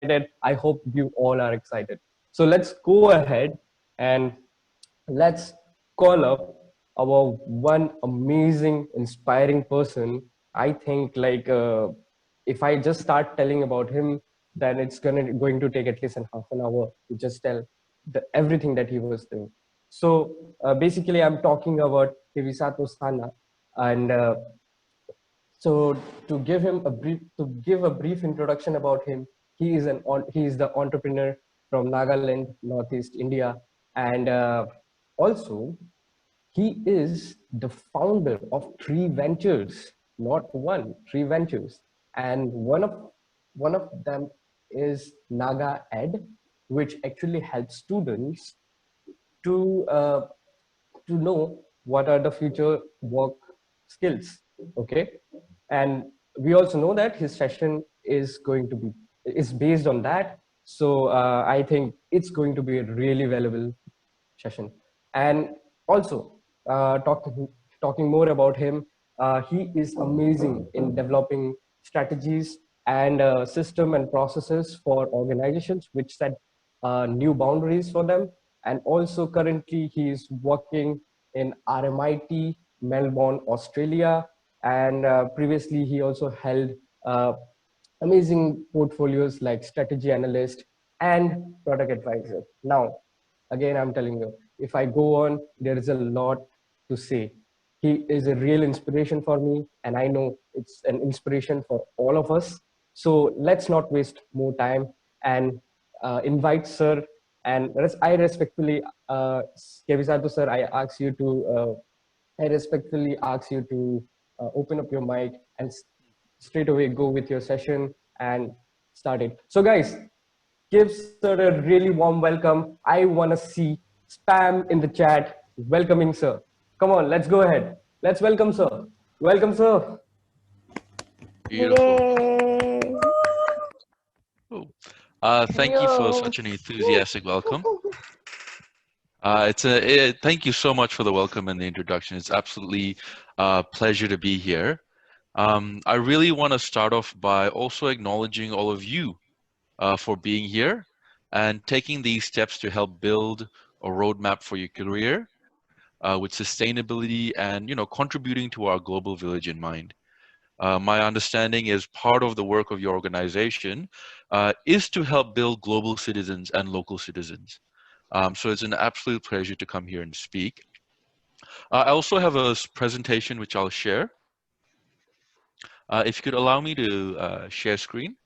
excited. I hope you all are excited. So let's go ahead and let's call up our one amazing, inspiring person. I think if I just start telling about him, then it's going to take at least an half an hour to just tell everything that he was doing. So basically, I'm talking about Kevisato Sana, and so to give a brief introduction about him, he is the entrepreneur from Nagaland, Northeast India, and also he is the founder of three ventures, not one, three ventures, and one of them is Naga Ed, which actually helps students to uh, to know what are the future work skills. Okay, and we also know that his session is based on that. So I think it's going to be a really valuable session. And also, talking more about him, he is amazing in developing strategies and system and processes for organizations which set new boundaries for them. And also, currently, he is working in RMIT, Melbourne, Australia. And previously, he also held amazing portfolios like strategy analyst and product advisor. Now, again, I'm telling you, if I go on, there is a lot to say. He is a real inspiration for me, and I know it's an inspiration for all of us. So let's not waste more time and invite Sir. And I respectfully, Kevisato Sir, I respectfully ask you to open up your mic and straight away go with your session and start it. So, guys, give Sir a really warm welcome. I want to see spam in the chat welcoming Sir. Come on, let's go ahead. Let's welcome Sir. Welcome, Sir. Beautiful. Thank you for such an enthusiastic welcome. Thank you so much for the welcome and the introduction. It's absolutely a pleasure to be here. I really want to start off by also acknowledging all of you for being here and taking these steps to help build a roadmap for your career with sustainability and contributing to our global village in mind. My understanding is part of the work of your organization is to help build global citizens and local citizens. So it's an absolute pleasure to come here and speak. I also have a presentation which I'll share. If you could allow me to share screen.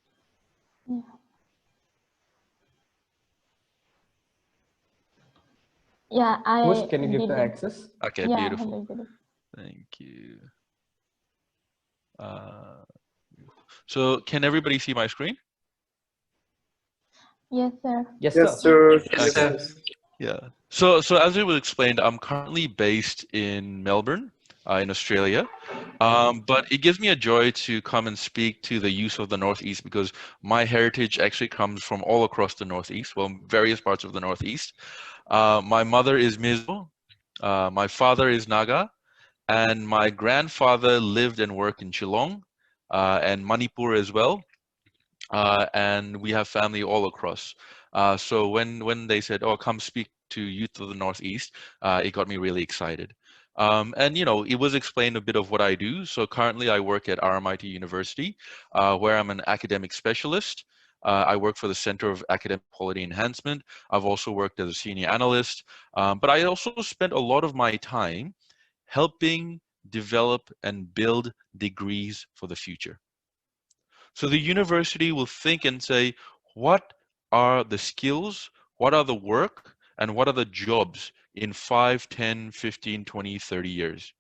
Yeah, Host, can you give the access? Okay, yeah, beautiful. Thank you. So can everybody see my screen? Yes, sir. Yes, sir. Yes, sir. Yes, okay. Yeah. So as it was explained, I'm currently based in Melbourne, in Australia. But it gives me a joy to come and speak to the youth of the Northeast because my heritage actually comes from all across the Northeast, well, various parts of the Northeast. My mother is Mizo, my father is Naga, and my grandfather lived and worked in Shillong and Manipur as well. And we have family all across. So when they said, "Oh, come speak to youth of the Northeast," it got me really excited. And it was explained a bit of what I do. So currently I work at RMIT University, where I'm an academic specialist. I work for the Center of Academic Quality Enhancement. I've also worked as a senior analyst, but I also spent a lot of my time helping develop and build degrees for the future. So the university will think and say, what are the skills, what are the work, and what are the jobs in 5, 10, 15, 20, 30 years?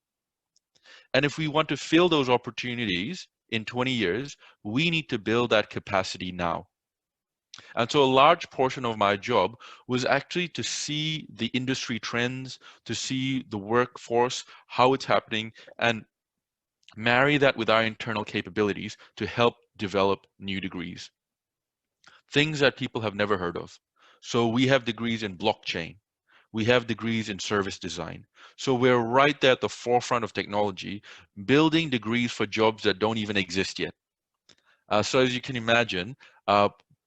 And if we want to fill those opportunities in 20 years, we need to build that capacity now. And so a large portion of my job was actually to see the industry trends, to see the workforce, how it's happening, and marry that with our internal capabilities to help develop new degrees. Things that people have never heard of. So we have degrees in blockchain. We have degrees in service design. So we're right there at the forefront of technology, building degrees for jobs that don't even exist yet. So as you can imagine,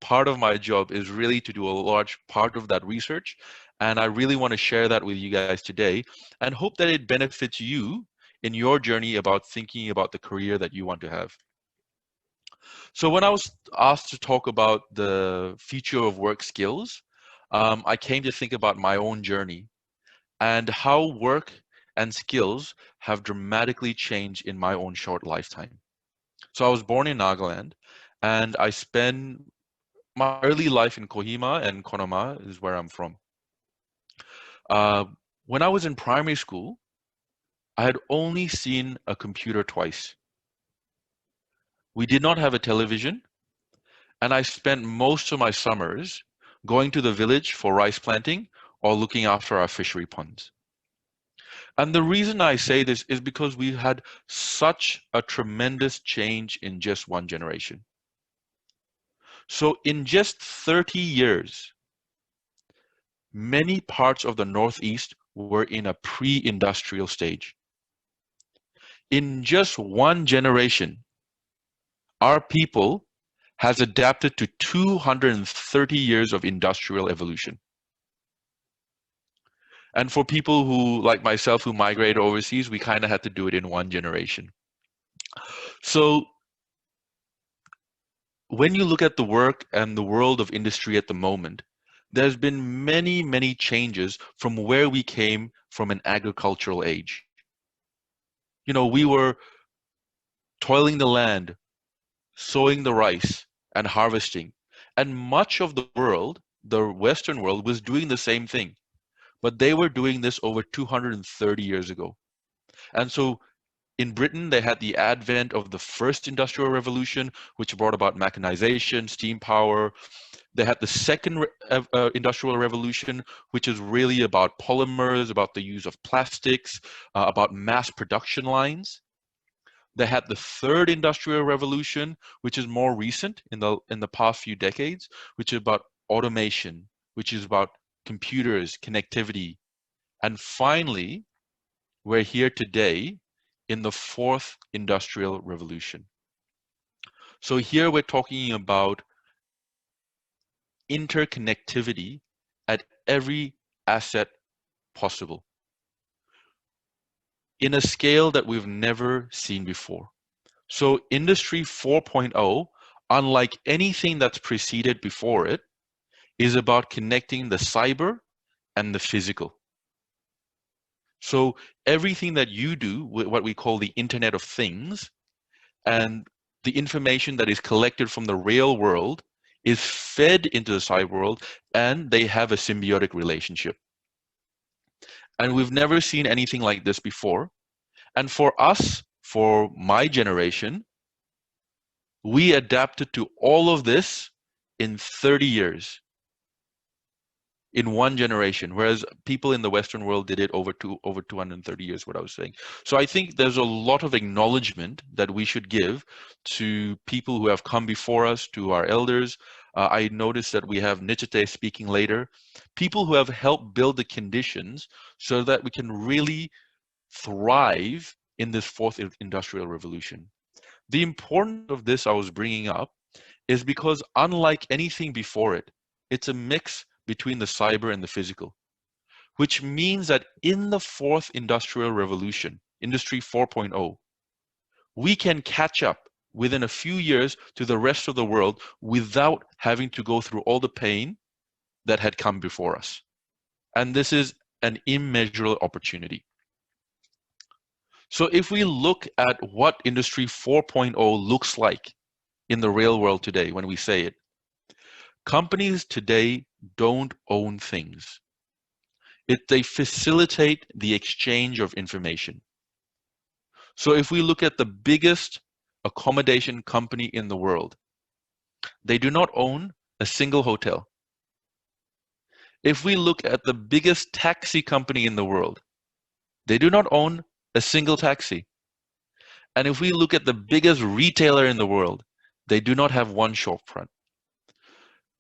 part of my job is really to do a large part of that research. And I really want to share that with you guys today and hope that it benefits you in your journey about thinking about the career that you want to have. So when I was asked to talk about the future of work skills, I came to think about my own journey and how work and skills have dramatically changed in my own short lifetime. So I was born in Nagaland, and I spent my early life in Kohima, and Konoma is where I'm from. Uh, when I was in primary school, I had only seen a computer twice. We did not have a television, and I spent most of my summers going to the village for rice planting or looking after our fishery ponds. And the reason I say this is because we had such a tremendous change in just one generation. So in just 30 years, many parts of the Northeast were in a pre-industrial stage. In just one generation, our people has adapted to 230 years of industrial evolution. And for people who, like myself, who migrated overseas, we kind of had to do it in one generation. So when you look at the work and the world of industry at the moment, there's been many, many changes from where we came from an agricultural age. You know, we were toiling the land, sowing the rice, and harvesting. And much of the world, the Western world, was doing the same thing. But they were doing this over 230 years ago. And so in Britain, they had the advent of the first industrial revolution, which brought about mechanization, steam power. They had the second industrial revolution, which is really about polymers, about the use of plastics, about mass production lines. They had the third industrial revolution, which is more recent in the past few decades, which is about automation, which is about computers, connectivity. And finally, we're here today in the fourth industrial revolution. So here we're talking about interconnectivity at every asset possible in a scale that we've never seen before. So Industry 4.0, unlike anything that's preceded before it, is about connecting the cyber and the physical. So everything that you do, what we call the Internet of Things, and the information that is collected from the real world is fed into the cyber world, and they have a symbiotic relationship. And we've never seen anything like this before. And for us, for my generation, we adapted to all of this in 30 years, in one generation, whereas people in the Western world did it over 230 years, what I was saying. So I think there's a lot of acknowledgement that we should give to people who have come before us, to our elders. I noticed that we have Nichite speaking later, people who have helped build the conditions so that we can really thrive in this fourth industrial revolution. The importance of this I was bringing up is because unlike anything before it, it's a mix between the cyber and the physical, which means that in the fourth industrial revolution, Industry 4.0, we can catch up within a few years to the rest of the world without having to go through all the pain that had come before us. And this is an immeasurable opportunity. So if we look at what Industry 4.0 looks like in the real world today, when we say it, companies today don't own things. They facilitate the exchange of information. So if we look at the biggest accommodation company in the world, they do not own a single hotel. If we look at the biggest taxi company in the world, they do not own a single taxi. And if we look at the biggest retailer in the world, they do not have one shopfront.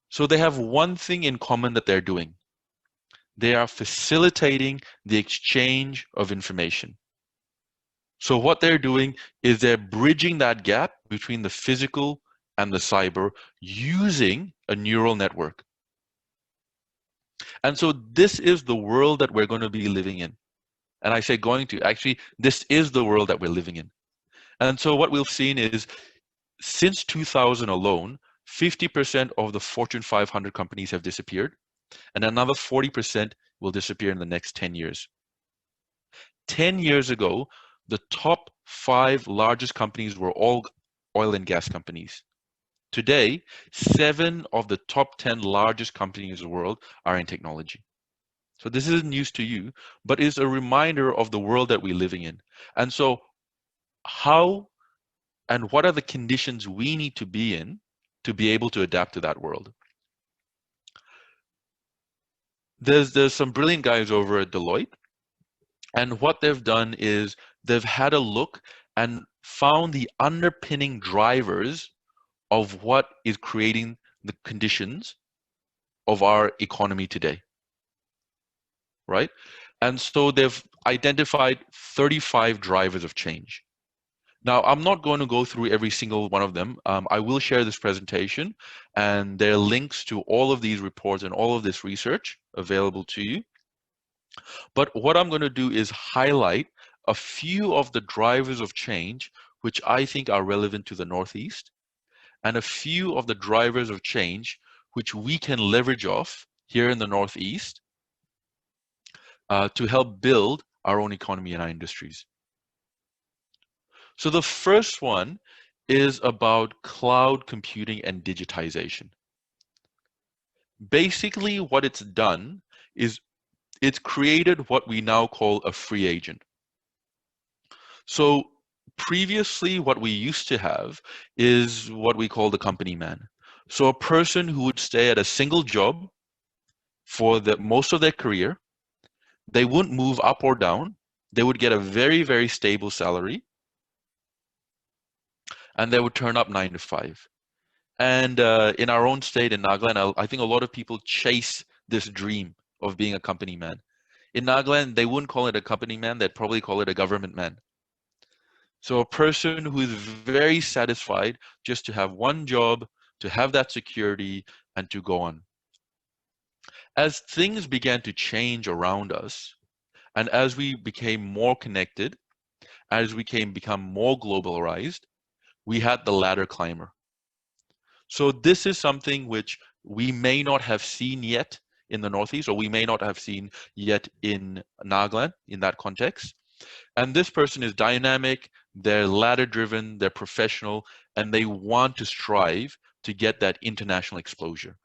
So they have one thing in common that they're doing. They are facilitating the exchange of information. So what they're doing is they're bridging that gap between the physical and the cyber using a neural network. And so this is the world that we're going to be living in. And I say going to, actually, this is the world that we're living in. And so what we've seen is since 2000 alone, 50% of the Fortune 500 companies have disappeared, and another 40% will disappear in the next 10 years. 10 years ago, the top 5 largest companies were all oil and gas companies. Today, 7 of the top 10 largest companies in the world are in technology. So this isn't news to you, but is a reminder of the world that we're living in. And so how and what are the conditions we need to be in to be able to adapt to that world? There's some brilliant guys over at Deloitte, and what they've done is they've had a look and found the underpinning drivers of what is creating the conditions of our economy today, right? And so they've identified 35 drivers of change. Now, I'm not going to go through every single one of them. I will share this presentation, and there are links to all of these reports and all of this research available to you. But what I'm going to do is highlight a few of the drivers of change which I think are relevant to the Northeast, and a few of the drivers of change which we can leverage off here in the Northeast to help build our own economy and our industries. So the first one is about cloud computing and digitization. Basically, what it's done is it's created what we now call a free agent. So previously, what we used to have is what we call the company man. So a person who would stay at a single job for most of their career, they wouldn't move up or down. They would get a very, very stable salary, and they would turn up 9 to 5. And in our own state in Nagaland, I think a lot of people chase this dream of being a company man. In Nagaland, they wouldn't call it a company man, they'd probably call it a government man. So a person who is very satisfied just to have one job, to have that security, and to go on. As things began to change around us, and as we became more connected, as we become more globalized, we had the ladder climber. So this is something which we may not have seen yet in the Northeast, or we may not have seen yet in Nagaland in that context. And this person is dynamic, they're ladder driven, they're professional, and they want to strive to get that international exposure.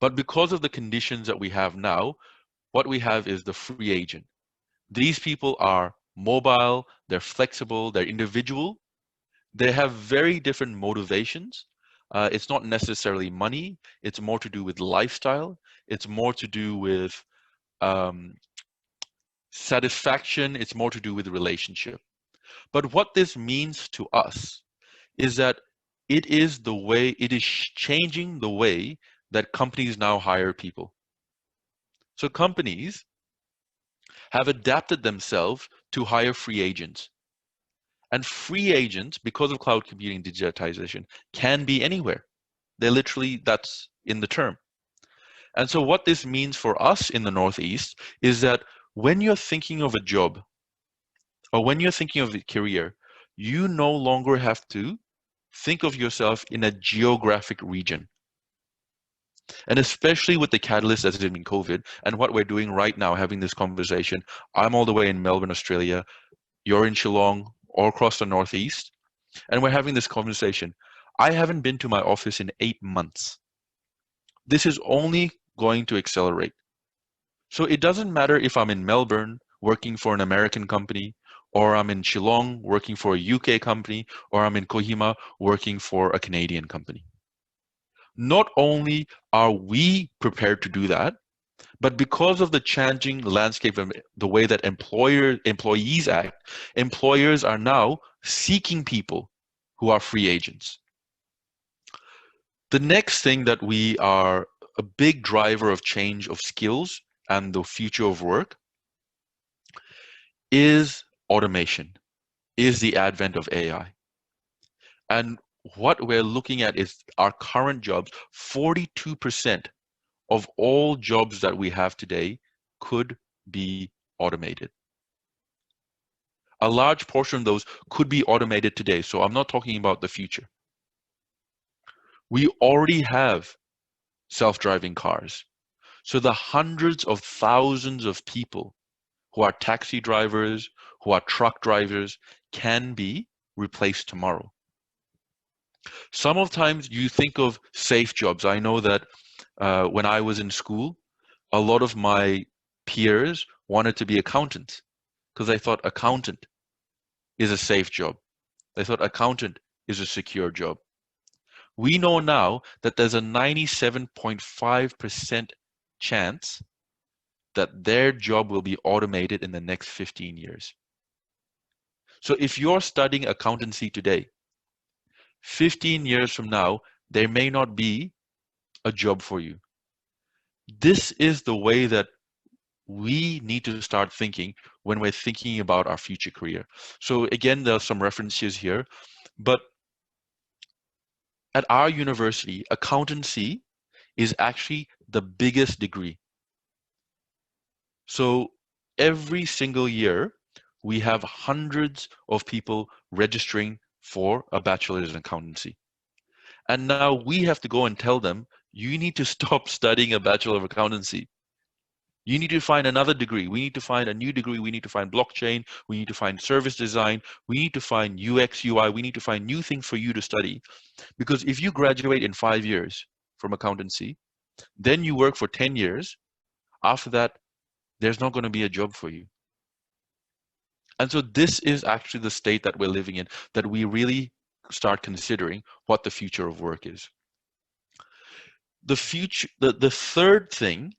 But because of the conditions that we have now, what we have is the free agent. These people are mobile, they're flexible, they're individual, they have very different motivations. It's not necessarily money, it's more to do with lifestyle, it's more to do with satisfaction, it's more to do with relationship. But what this means to us is that it is changing the way that companies now hire people. So companies have adapted themselves to hire free agents. And free agents, because of cloud computing digitization, can be anywhere. They literally, that's in the term. And so what this means for us in the Northeast is that when you're thinking of a job, or when you're thinking of a career, you no longer have to think of yourself in a geographic region. And especially with the catalyst as in COVID and what we're doing right now, having this conversation, I'm all the way in Melbourne, Australia, you're in Shillong, all across the Northeast, and we're having this conversation. I haven't been to my office in 8 months. This is only going to accelerate. So it doesn't matter if I'm in Melbourne working for an American company, or I'm in Shillong working for a UK company, or I'm in Kohima working for a Canadian company. Not only are we prepared to do that, but because of the changing landscape and the way that employees act, employers are now seeking people who are free agents. The next thing that we are a big driver of change of skills and the future of work is automation, is the advent of AI. And what we're looking at is our current jobs. 42% of all jobs that we have today could be automated. A large portion of those could be automated today. So I'm not talking about the future. We already have self-driving cars. So the hundreds of thousands of people who are taxi drivers, who are truck drivers, can be replaced tomorrow. Sometimes you think of safe jobs. I know that when I was in school, a lot of my peers wanted to be accountants because they thought accountant is a safe job. They thought accountant is a secure job. We know now that there's a 97.5% chance that their job will be automated in the next 15 years. So if you're studying accountancy today, 15 years from now, there may not be a job for you. This is the way that we need to start thinking when we're thinking about our future career. So again, there are some references here, but at our university, accountancy is actually the biggest degree. So every single year, we have hundreds of people registering for a bachelor's in accountancy. And now we have to go and tell them, you need to stop studying a bachelor of accountancy. You need to find another degree. We need to find a new degree. We need to find blockchain. We need to find service design. We need to find UX, UI. We need to find new things for you to study. Because if you graduate in 5 years from accountancy, then you work for 10 years. After that, there's not going to be a job for you. And so this is actually the state that we're living in, that we really start considering what the future of work is. The third thing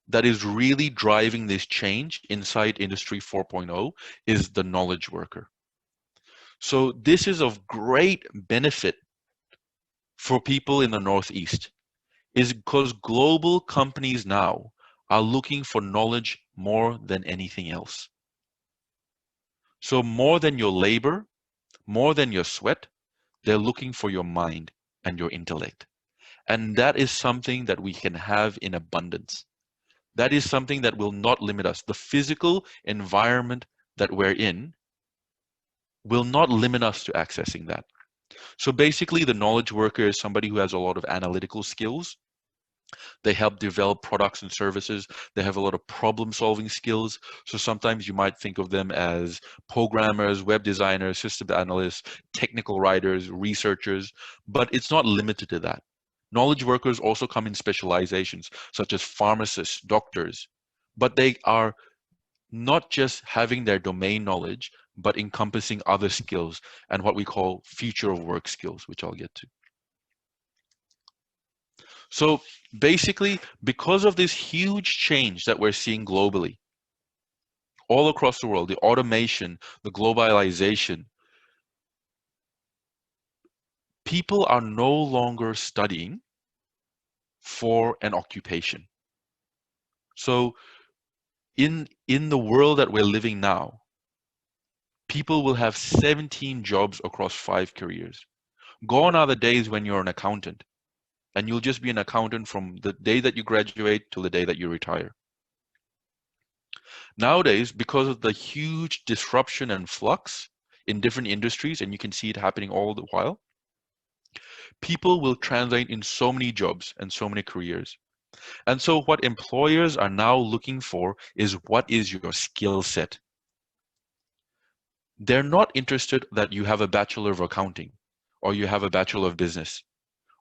that is really driving this change inside Industry 4.0 is the knowledge worker. So this is of great benefit for people in the Northeast, is because global companies now are looking for knowledge more than anything else. So more than your labor, more than your sweat, they're looking for your mind and your intellect. And that is something that we can have in abundance. That is something that will not limit us. The physical environment that we're in will not limit us to accessing that. So basically, the knowledge worker is somebody who has a lot of analytical skills. They help develop products and services. They have a lot of problem-solving skills. So sometimes you might think of them as programmers, web designers, system analysts, technical writers, researchers, but it's not limited to that. Knowledge workers also come in specializations, such as pharmacists, doctors, but they are not just having their domain knowledge, but encompassing other skills and what we call future of work skills, which I'll get to. So basically, because of this huge change that we're seeing globally, all across the world, the automation, the globalization, people are no longer studying for an occupation. So in the world that we're living now, people will have 17 jobs across 5 careers. Gone are the days when you're an accountant, and you'll just be an accountant from the day that you graduate till the day that you retire. Nowadays, because of the huge disruption and flux in different industries, and you can see it happening all the while, people will translate in so many jobs and so many careers. And so what employers are now looking for is, what is your skill set? They're not interested that you have a bachelor of accounting, or you have a bachelor of business,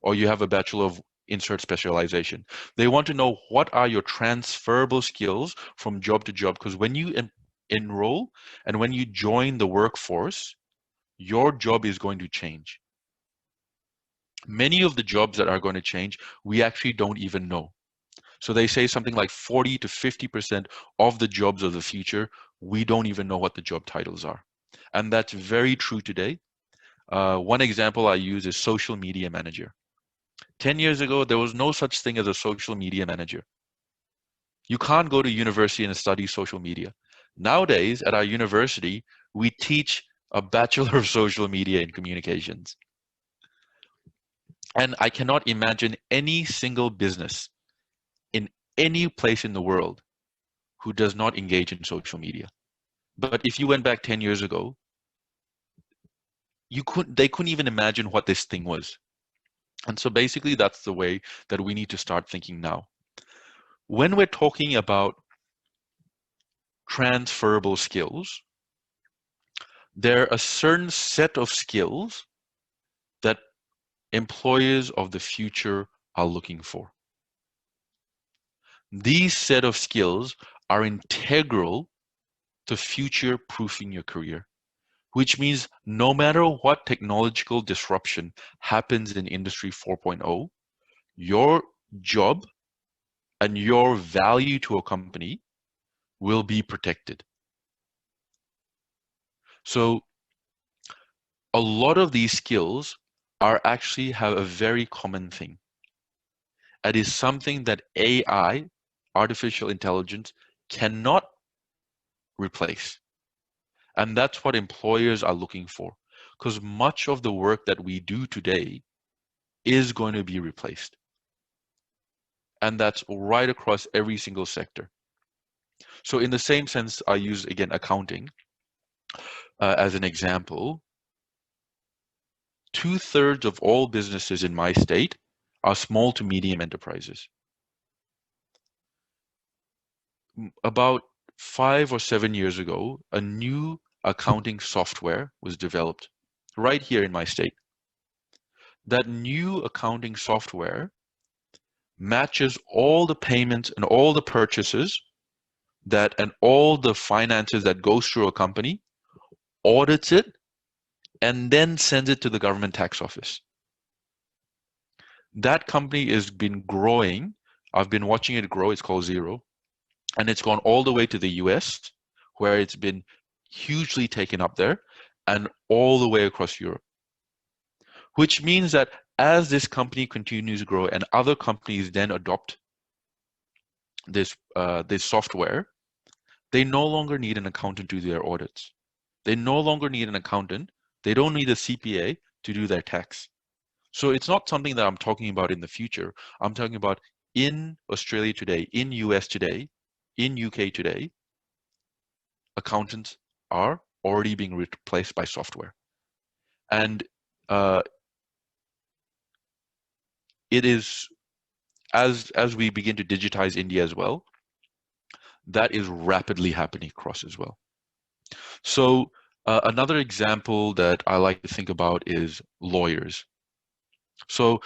or you have a bachelor of insert specialization. They want to know, what are your transferable skills from job to job? Because when you enroll and when you join the workforce, your job is going to change. Many of the jobs that are going to change, we actually don't even know. So they say something like 40 to 50% of the jobs of the future, we don't even know what the job titles are. And that's very true today. One example I use is social media manager. 10 years ago, there was no such thing as a social media manager. You can't go to university and study social media. Nowadays, at our university, we teach a bachelor of social media and communications. And I cannot imagine any single business in any place in the world who does not engage in social media. But if you went back 10 years ago, they couldn't even imagine what this thing was. And so basically that's the way that we need to start thinking now. When we're talking about transferable skills, there are a certain set of skills that employers of the future are looking for. These set of skills are integral to future-proofing your career, which means no matter what technological disruption happens in Industry 4.0, your job and your value to a company will be protected. So a lot of these skills are actually have a very common thing. It is something that AI, artificial intelligence, cannot replace. And that's what employers are looking for, because much of the work that we do today is going to be replaced. And that's right across every single sector. So in the same sense, I use, again, accounting as an example. 2/3 of all businesses in my state are small to medium enterprises. About 5 or 7 years ago, a new accounting software was developed right here in my state. That new accounting software matches all the payments and all the purchases and all the finances that goes through a company, audits it, and then sends it to the government tax office. That company has been growing. I've been watching it grow. It's called Xero. And it's gone all the way to the US, where it's been hugely taken up there, and all the way across Europe. Which means that as this company continues to grow and other companies then adopt this software, they no longer need an accountant to do their audits. They no longer need an accountant. They don't need a CPA to do their tax. So it's not something that I'm talking about in the future. I'm talking about in Australia today, in US today, in UK today, accountants are already being replaced by software. And it is, as we begin to digitize India as well, that is rapidly happening across as well. So another example that I like to think about is lawyers. So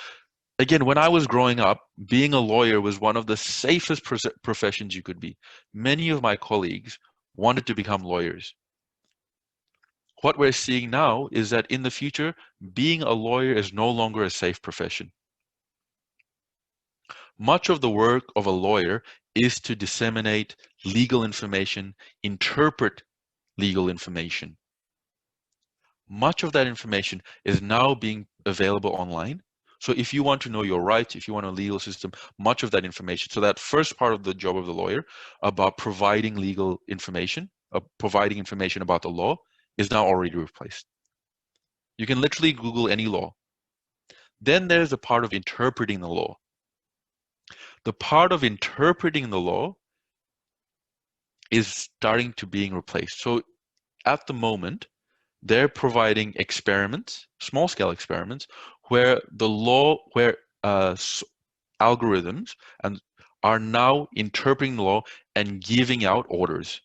again, when I was growing up, being a lawyer was one of the safest professions you could be. Many of my colleagues wanted to become lawyers. What we're seeing now is that in the future, being a lawyer is no longer a safe profession. Much of the work of a lawyer is to disseminate legal information, interpret legal information. Much of that information is now being available online. So if you want to know your rights, if you want a legal system, much of that information. So that first part of the job of the lawyer about providing legal information, providing information about the law, is now already replaced. You can literally Google any law. Then there's a part of interpreting the law. The part of interpreting the law is starting to being replaced. So at the moment, they're providing experiments, small-scale experiments, where algorithms are now interpreting the law and giving out orders,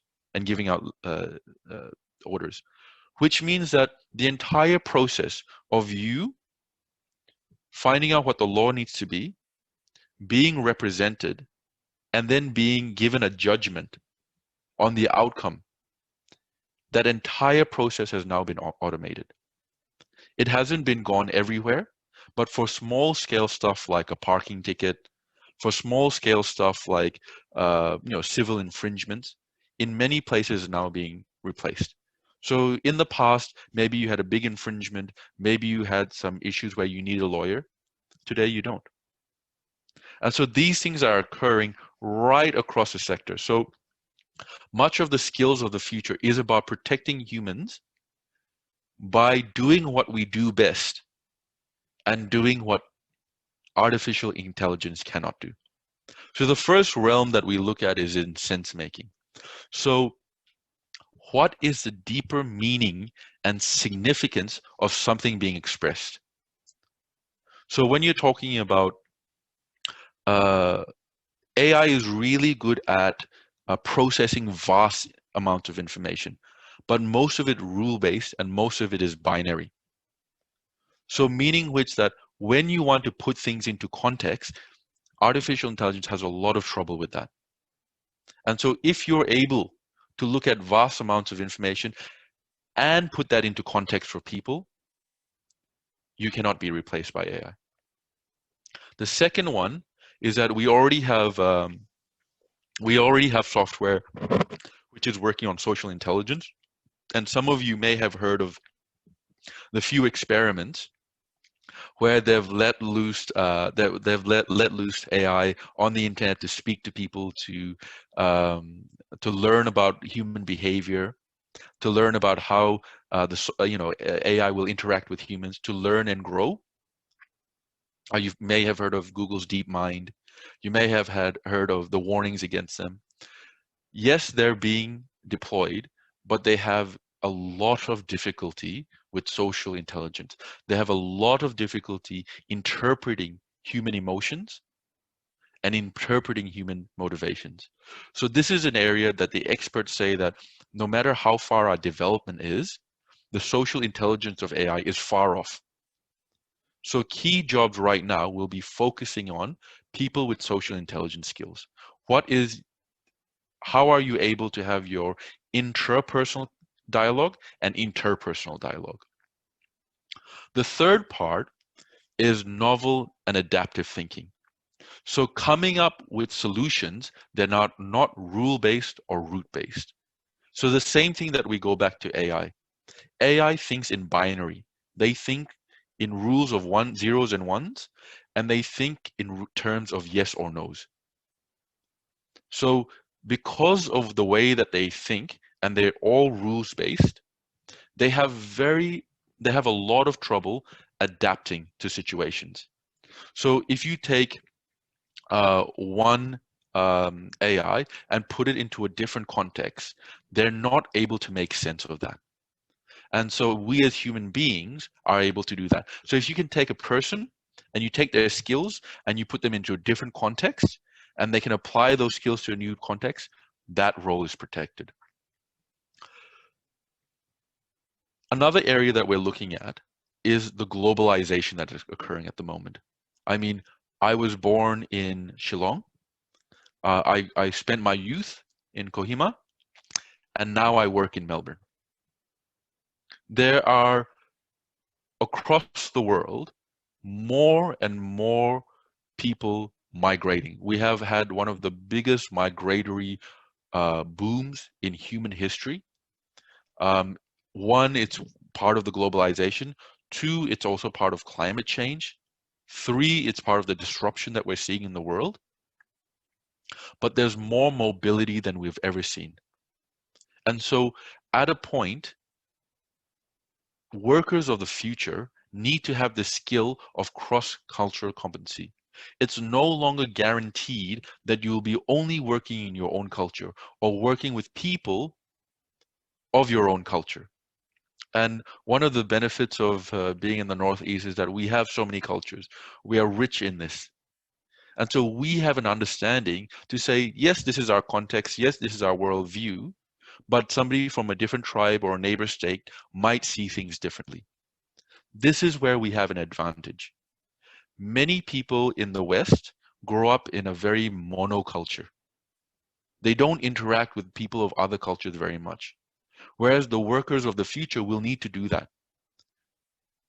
which means that the entire process of you finding out what the law needs to be, being represented, and then being given a judgment on the outcome, that entire process has now been automated. It hasn't been gone everywhere, but for small scale stuff like a parking ticket, for small scale stuff like civil infringements, in many places now being replaced. So in the past, maybe you had a big infringement, maybe you had some issues where you need a lawyer. Today you don't. And so these things are occurring right across the sector. So much of the skills of the future is about protecting humans by doing what we do best and doing what artificial intelligence cannot do. So the first realm that we look at is in sense making. So what is the deeper meaning and significance of something being expressed? So when you're talking about uh, AI is really good at processing vast amounts of information, but most of it rule-based and most of it is binary. So meaning which that when you want to put things into context, artificial intelligence has a lot of trouble with that. And so if you're able to look at vast amounts of information and put that into context for people, you cannot be replaced by AI. The second one is that we already have software which is working on social intelligence, and some of you may have heard of the few experiments where they've let loose AI on the internet to speak to people, um, to learn about human behavior, to learn about how AI will interact with humans, to learn and grow. You may have heard of Google's DeepMind. You may have heard of the warnings against them. Yes, they're being deployed, but they have a lot of difficulty with social intelligence. They have a lot of difficulty interpreting human emotions and interpreting human motivations. So this is an area that the experts say that no matter how far our development is, the social intelligence of AI is far off. So key jobs right now will be focusing on people with social intelligence skills. How are you able to have your intrapersonal dialogue and interpersonal dialogue? The third part is novel and adaptive thinking. So coming up with solutions that are not rule-based or route-based. So the same thing that we go back to AI. AI thinks in binary. They think in rules of zeros and ones, and they think in terms of yes or no's. So because of the way that they think, and they're all rules based, they have a lot of trouble adapting to situations. So if you take one AI and put it into a different context, they're not able to make sense of that. And so we as human beings are able to do that. So if you can take a person and you take their skills and you put them into a different context and they can apply those skills to a new context, that role is protected. Another area that we're looking at is the globalization that is occurring at the moment. I mean, I was born in Shillong. I spent my youth in Kohima, and now I work in Melbourne. There are, across the world, more and more people migrating. We have had one of the biggest migratory booms in human history. Um, One, it's part of the globalization. Two, it's also part of climate change. Three, it's part of the disruption that we're seeing in the world. But there's more mobility than we've ever seen. And so at a point, workers of the future need to have the skill of cross-cultural competency. It's no longer guaranteed that you will be only working in your own culture or working with people of your own culture. And one of the benefits of being in the Northeast is that we have so many cultures. We are rich in this. And so we have an understanding to say, yes, this is our context. Yes, this is our worldview. But somebody from a different tribe or a neighbor state might see things differently. This is where we have an advantage. Many people in the West grow up in a very monoculture. They don't interact with people of other cultures very much. Whereas the workers of the future will need to do that.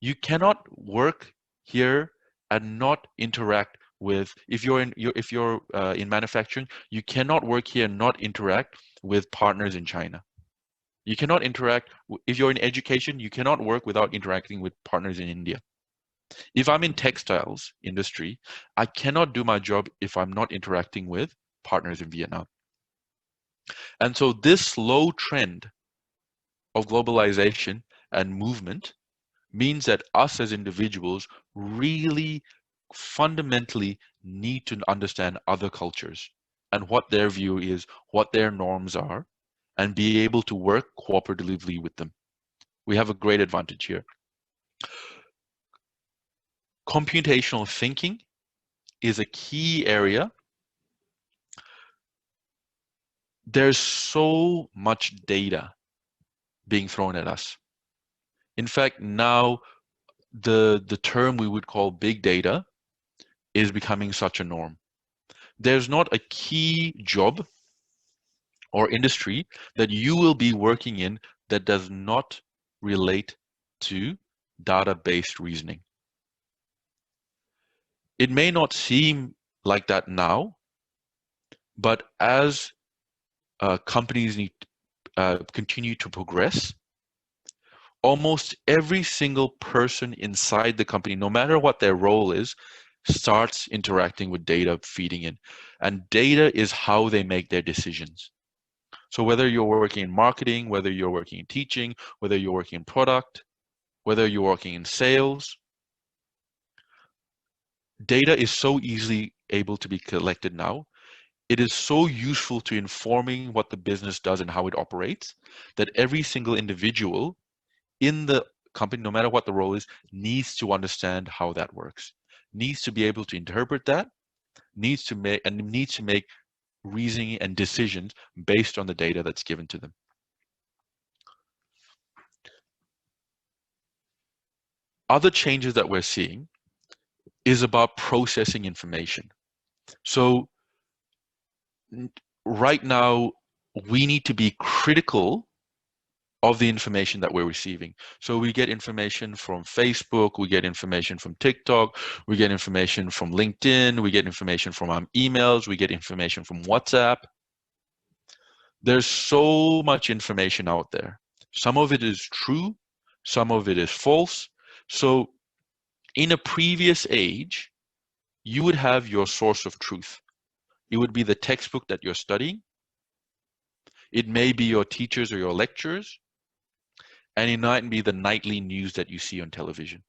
You cannot work here and not interact with, if you're in manufacturing, you cannot work here and not interact with partners in China. You cannot interact, if you're in education, you cannot work without interacting with partners in India. If I'm in textiles industry, I cannot do my job if I'm not interacting with partners in Vietnam. And so this slow trend of globalization and movement means that us as individuals really fundamentally need to understand other cultures and what their view is, what their norms are, and be able to work cooperatively with them. We have a great advantage here. Computational thinking is a key area. There's so much data being thrown at us. In fact, now the term we would call big data is becoming such a norm. There's not a key job or industry that you will be working in that does not relate to data-based reasoning. It may not seem like that now, but as companies continue to progress, almost every single person inside the company, no matter what their role is, starts interacting with data feeding in. And data is how they make their decisions. So whether you're working in marketing, whether you're working in teaching, whether you're working in product, whether you're working in sales, data is so easily able to be collected now. It is so useful to informing what the business does and how it operates that every single individual in the company, no matter what the role is, needs to understand how that works, needs to be able to interpret that, needs to make reasoning and decisions based on the data that's given to them. Other changes that we're seeing is about processing information. So right now, we need to be critical of the information that we're receiving. So we get information from Facebook, we get information from TikTok, we get information from LinkedIn, we get information from our emails, we get information from WhatsApp. There's so much information out there. Some of it is true, some of it is false. So in a previous age, you would have your source of truth. It would be the textbook that you're studying. It may be your teachers or your lecturers. And it might be the nightly news that you see on television.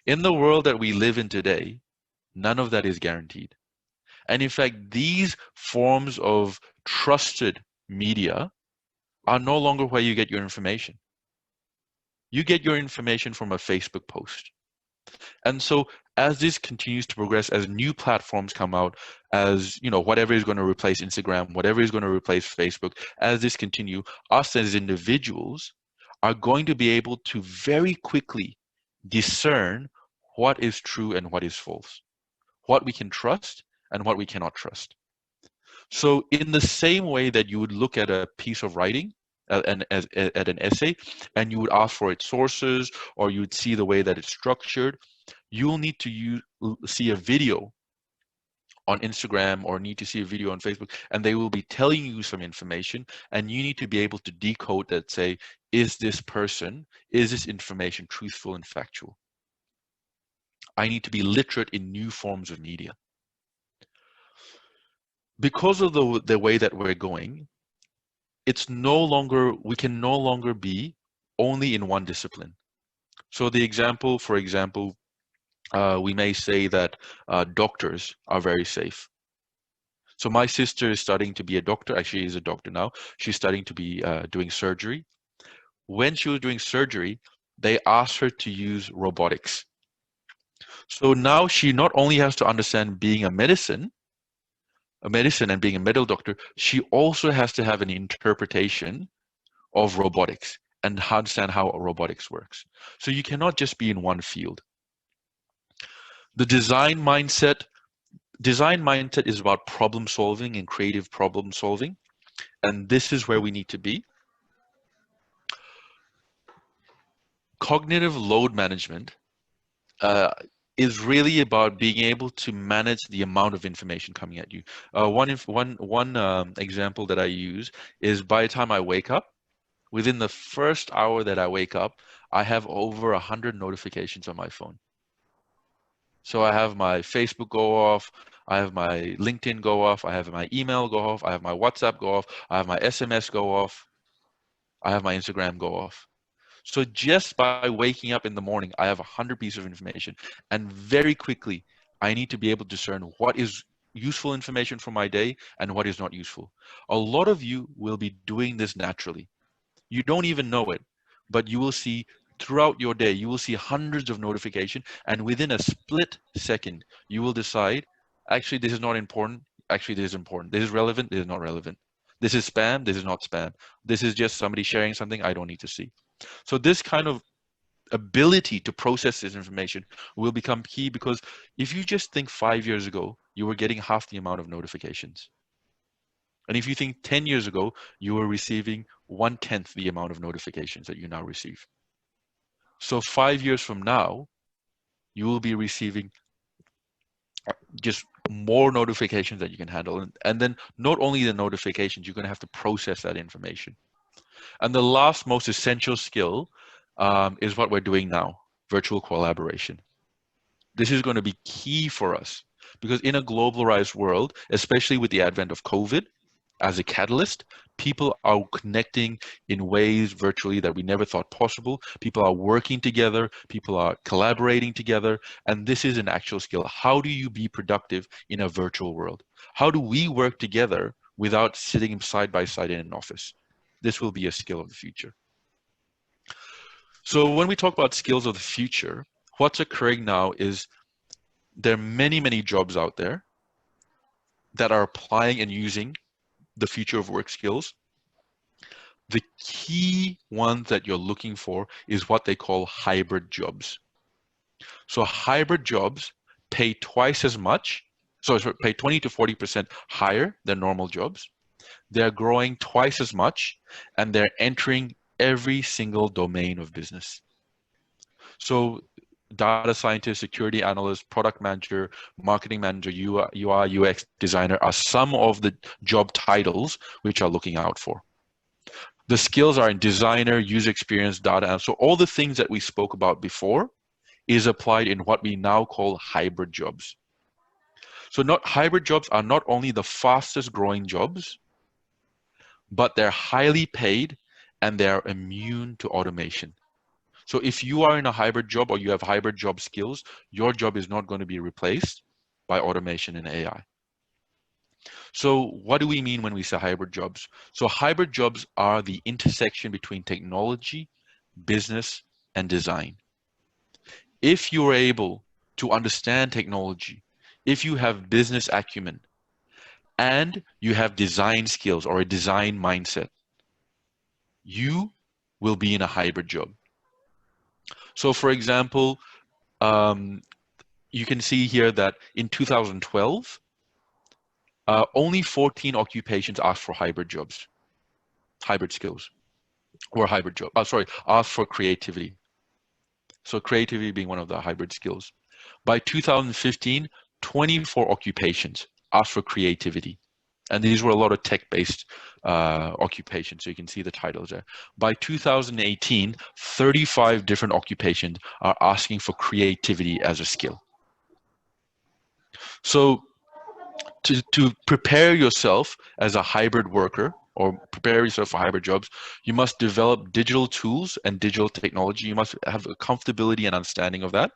In the world that we live in today, none of that is guaranteed. And in fact, these forms of trusted media are no longer where you get your information. You get your information from a Facebook post. And so as this continues to progress, as new platforms come out, as whatever is going to replace Instagram, whatever is going to replace Facebook, as this continue, us as individuals are going to be able to very quickly discern what is true and what is false, what we can trust and what we cannot trust. So in the same way that you would look at a piece of writing, at an essay, and you would ask for its sources, or you would see the way that it's structured, you'll need to see a video on Instagram or need to see a video on Facebook, and they will be telling you some information, and you need to be able to decode that, say, is this information truthful and factual? I need to be literate in new forms of media. Because of the way that we're going, we can no longer be only in one discipline. So for example, we may say that doctors are very safe. So my sister is studying to be a doctor. Actually, is a doctor now. She's studying to be doing surgery. When she was doing surgery, they asked her to use robotics. So now she not only has to understand being a medicine and being a medical doctor, she also has to have an interpretation of robotics and understand how robotics works. So you cannot just be in one field. The design mindset is about problem solving and creative problem solving. And this is where we need to be. Cognitive load management is really about being able to manage the amount of information coming at you. One example that I use is by the time I wake up, within the first hour that I wake up, I have over 100 notifications on my phone. So I have my Facebook go off, I have my LinkedIn go off, I have my email go off, I have my WhatsApp go off, I have my SMS go off, I have my Instagram go off. So just by waking up in the morning, I have 100 pieces of information, and very quickly, I need to be able to discern what is useful information for my day and what is not useful. A lot of you will be doing this naturally. You don't even know it, but you will see throughout your day, you will see hundreds of notifications, and within a split second, you will decide, actually, this is not important. Actually, this is important. This is relevant. This is not relevant. This is spam. This is not spam. This is just somebody sharing something I don't need to see. So this kind of ability to process this information will become key, because if you just think 5 years ago, you were getting half the amount of notifications. And if you think 10 years ago, you were receiving 1/10 the amount of notifications that you now receive. So 5 years from now, you will be receiving just more notifications that you can handle. And then not only the notifications, you're going to have to process that information. And the last most essential skill is what we're doing now, virtual collaboration. This is going to be key for us, because in a globalized world, especially with the advent of COVID as a catalyst, people are connecting in ways virtually that we never thought possible. People are working together, people are collaborating together, and this is an actual skill. How do you be productive in a virtual world? How do we work together without sitting side by side in an office? This will be a skill of the future. So when we talk about skills of the future, what's occurring now is there are many, many jobs out there that are applying and using the future of work skills. The key ones that you're looking for is what they call hybrid jobs. So hybrid jobs pay twice as much, so pay 20 to 40% higher than normal jobs. They're growing twice as much, and they're entering every single domain of business. So data scientist, security analyst, product manager, marketing manager, UI, UX designer are some of the job titles which are looking out for. The skills are in designer, user experience, data. So all the things that we spoke about before is applied in what we now call hybrid jobs. So hybrid jobs are not only the fastest growing jobs, but they're highly paid and they're immune to automation. So if you are in a hybrid job or you have hybrid job skills, your job is not going to be replaced by automation and AI. So what do we mean when we say hybrid jobs? So hybrid jobs are the intersection between technology, business, and design. If you're able to understand technology, if you have business acumen, and you have design skills or a design mindset, you will be in a hybrid job. So for example, you can see here that in 2012, only 14 occupations asked for hybrid jobs, hybrid skills, or hybrid job. Asked for creativity. So creativity being one of the hybrid skills. By 2015, 24 occupations asked for creativity. And these were a lot of tech-based occupations, so you can see the titles there. By 2018, 35 different occupations are asking for creativity as a skill. So to prepare yourself as a hybrid worker or prepare yourself for hybrid jobs, you must develop digital tools and digital technology. You must have a comfortability and understanding of that.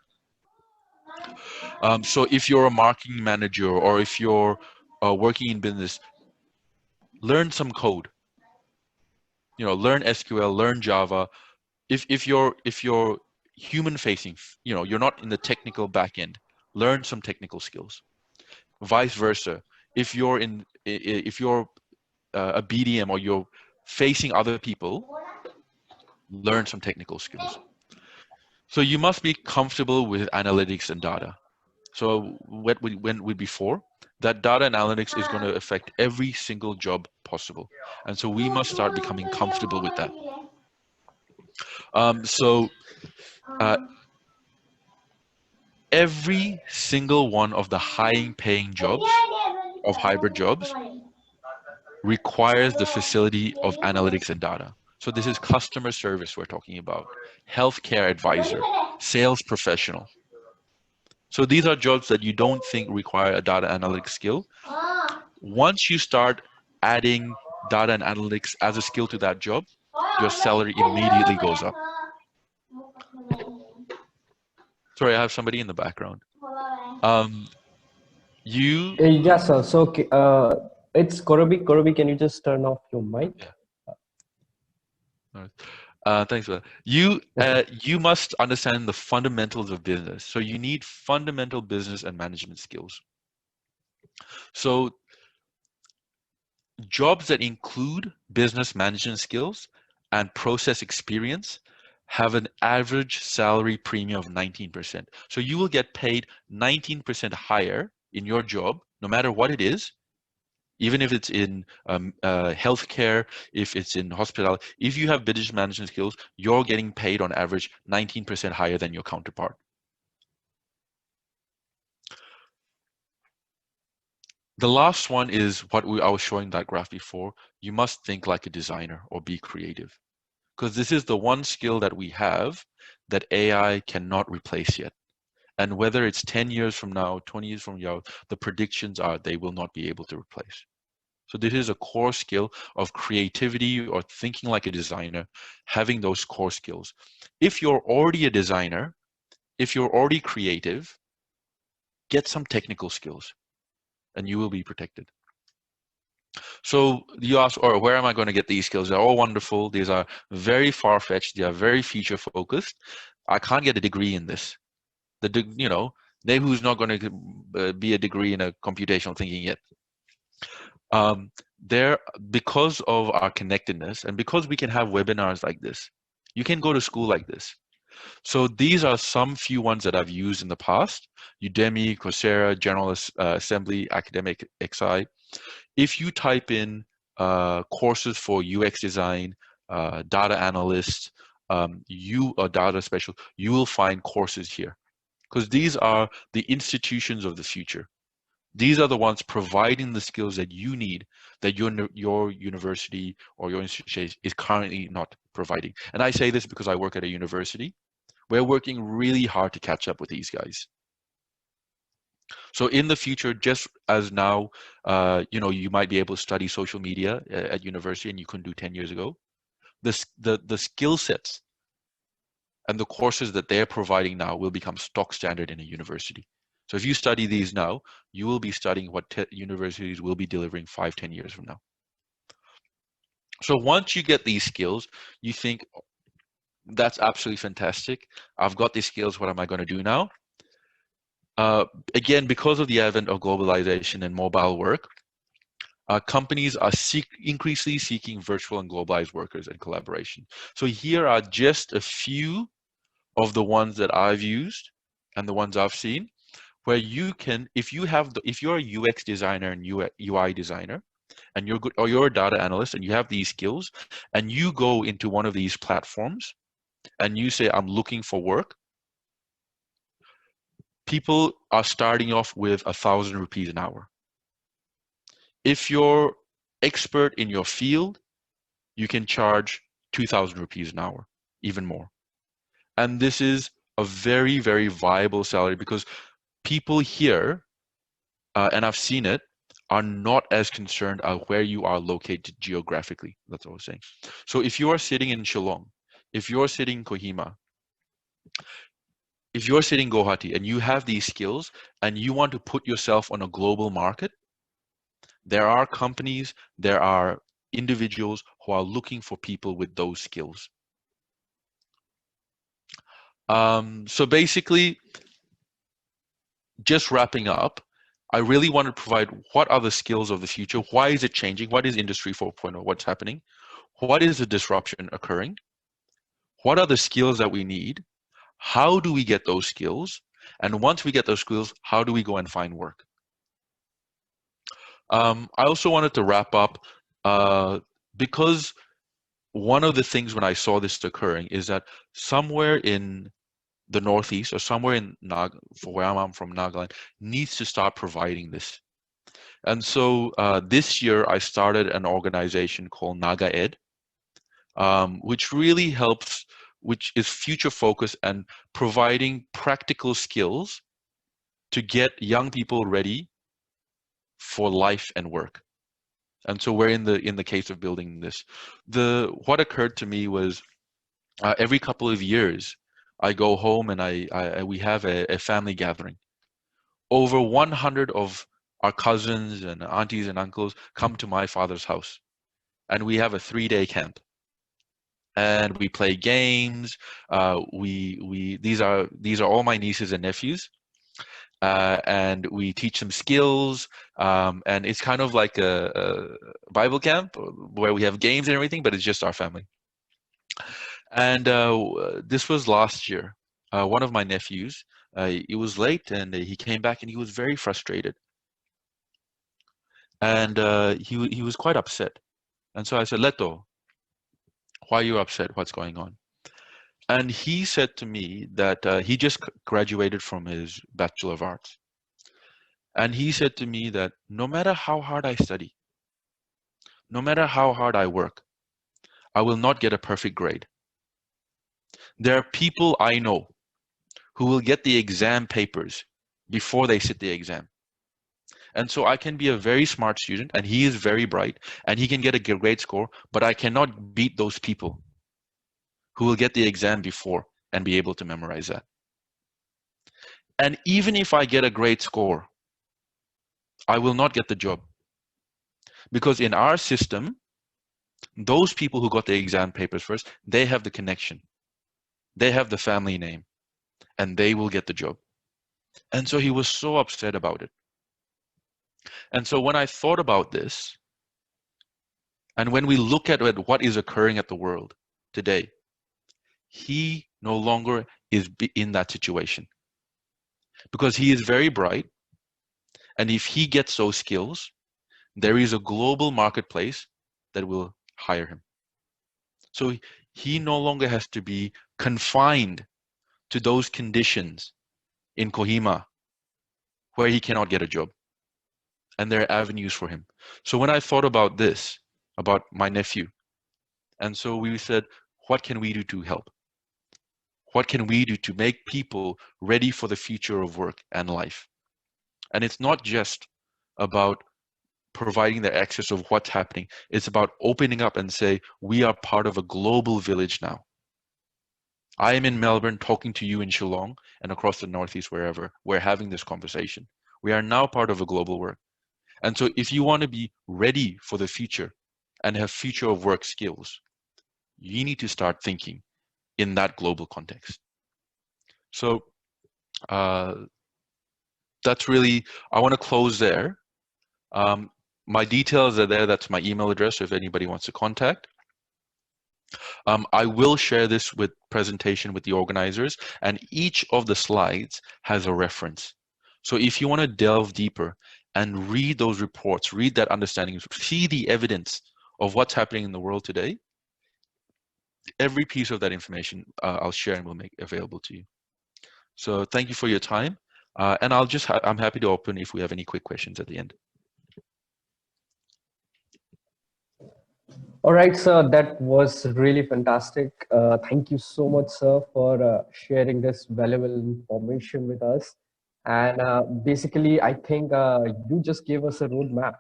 So if you're a marketing manager or if you're working in business, learn some code. Learn SQL, learn Java. If you're human facing, you're not in the technical back end, learn some technical skills. Vice versa. If you're a BDM or you're facing other people, learn some technical skills. So you must be comfortable with analytics and data. So what we went with before, that data analytics is going to affect every single job possible. And so we must start becoming comfortable with that. So every single one of the high paying jobs of hybrid jobs requires the facility of analytics and data. So this is customer service we're talking about, healthcare advisor, sales professional. So these are jobs that you don't think require a data analytics skill. Once you start adding data and analytics as a skill to that job, your salary immediately goes up. Sorry, I have somebody in the background. Um, you, Yes, sir. So, it's Korobi. Korobi, can you just turn off your mic? yeah. All right. Thanks for that. You, Yes, sir. you must understand the fundamentals of business. So you need fundamental business and management skills. So jobs that include business management skills and process experience have an average salary premium of 19%. So you will get paid 19% higher in your job, no matter what it is, even if it's in healthcare, if it's in hospitality. If you have business management skills, you're getting paid on average 19% higher than your counterpart. The last one is what I was showing that graph before. You must think like a designer or be creative, because this is the one skill that we have that AI cannot replace yet. And whether it's 10 years from now, 20 years from now, the predictions are they will not be able to replace. So this is a core skill of creativity or thinking like a designer, having those core skills. If you're already a designer, if you're already creative, get some technical skills and you will be protected. So you ask, or where am I going to get these skills? They're all wonderful. These are very far-fetched. They are very future-focused. I can't get a degree in this. You know, Nehu's not going to be a degree in a computational thinking yet. There, because of our connectedness and because we can have webinars like this, you can go to school like this. So these are some few ones that I've used in the past: Udemy, Coursera, General Assembly, Academic XI. If you type in courses for UX design, data analyst, you a data specialist, you will find courses here, because these are the institutions of the future. These are the ones providing the skills that you need, that your university or your institution is currently not providing. And I say this because I work at a university. We're working really hard to catch up with these guys. So in the future, just as now, you might be able to study social media at university and you couldn't do 10 years ago. The skill sets and the courses that they're providing now will become stock standard in a university. So if you study these now, you will be studying what universities will be delivering 5, 10 years from now. So once you get these skills, you think, that's absolutely fantastic. I've got these skills. What am I going to do now? Again, because of the advent of globalization and mobile work, companies are increasingly seeking virtual and globalized workers and collaboration. So here are just a few of the ones that I've used and the ones I've seen, where you can, if you're a UX designer and UI designer, and you're good, or you're a data analyst and you have these skills, and you go into one of these platforms and you say, I'm looking for work, people are starting off with 1,000 rupees an hour. If you're expert in your field, you can charge 2,000 rupees an hour, even more. And this is a very, very viable salary, because people here, and I've seen it, are not as concerned about where you are located geographically. That's what I was saying. So if you are sitting in Shillong, if you're sitting in Kohima, if you're sitting in Guwahati and you have these skills and you want to put yourself on a global market, there are companies, there are individuals who are looking for people with those skills. So basically, just wrapping up, I really want to provide what are the skills of the future, why is it changing, what is Industry 4.0, what's happening, what is the disruption occurring, what are the skills that we need, how do we get those skills, and once we get those skills, how do we go and find work. I also wanted to wrap up because one of the things when I saw this occurring is that somewhere in the Northeast or somewhere in for where I'm from, Nagaland, needs to start providing this. And so this year I started an organization called Naga Ed, which really helps, which is future focused and providing practical skills to get young people ready for life and work. And so we're in the case of building this. What occurred to me was every couple of years, I go home and we have a family gathering. Over 100 of our cousins and aunties and uncles come to my father's house, and we have a 3-day camp. And we play games. We these are all my nieces and nephews, and we teach them skills. And it's kind of like a Bible camp where we have games and everything, but it's just our family. And this was last year. One of my nephews, it was late, and he came back, and he was very frustrated, and he was quite upset. And so I said, Leto, why are you upset? What's going on? And he said to me that he just graduated from his Bachelor of Arts. And he said to me that no matter how hard I study, no matter how hard I work, I will not get a perfect grade. There are people I know who will get the exam papers before they sit the exam. And so I can be a very smart student, and he is very bright, and he can get a great score, but I cannot beat those people who will get the exam before and be able to memorize that. And even if I get a great score, I will not get the job. Because in our system, those people who got the exam papers first, they have the connection. They have the family name, and they will get the job. And so he was so upset about it. And so when I thought about this, and when we look at what is occurring at the world today, he no longer is in that situation. Because he is very bright, and if he gets those skills, there is a global marketplace that will hire him. So he no longer has to be confined to those conditions in Kohima where he cannot get a job. And there are avenues for him. So when I thought about this, about my nephew, and so we said, what can we do to help? What can we do to make people ready for the future of work and life? And it's not just about providing the access of what's happening. It's about opening up and say, we are part of a global village now. I am in Melbourne talking to you in Shillong and across the Northeast, wherever we're having this conversation. We are now part of a global work. And so if you want to be ready for the future and have future of work skills, you need to start thinking in that global context. So that's really, I want to close there. My details are there. That's my email address if anybody wants to contact. I will share this presentation with the organizers, and each of the slides has a reference. So if you want to delve deeper and read those reports, read that understanding, see the evidence of what's happening in the world today, every piece of that information I'll share and will make available to you. So thank you for your time. And I'm happy to open if we have any quick questions at the end. All right, sir, that was really fantastic. Thank you so much, sir, for sharing this valuable information with us. And basically, I think you just gave us a roadmap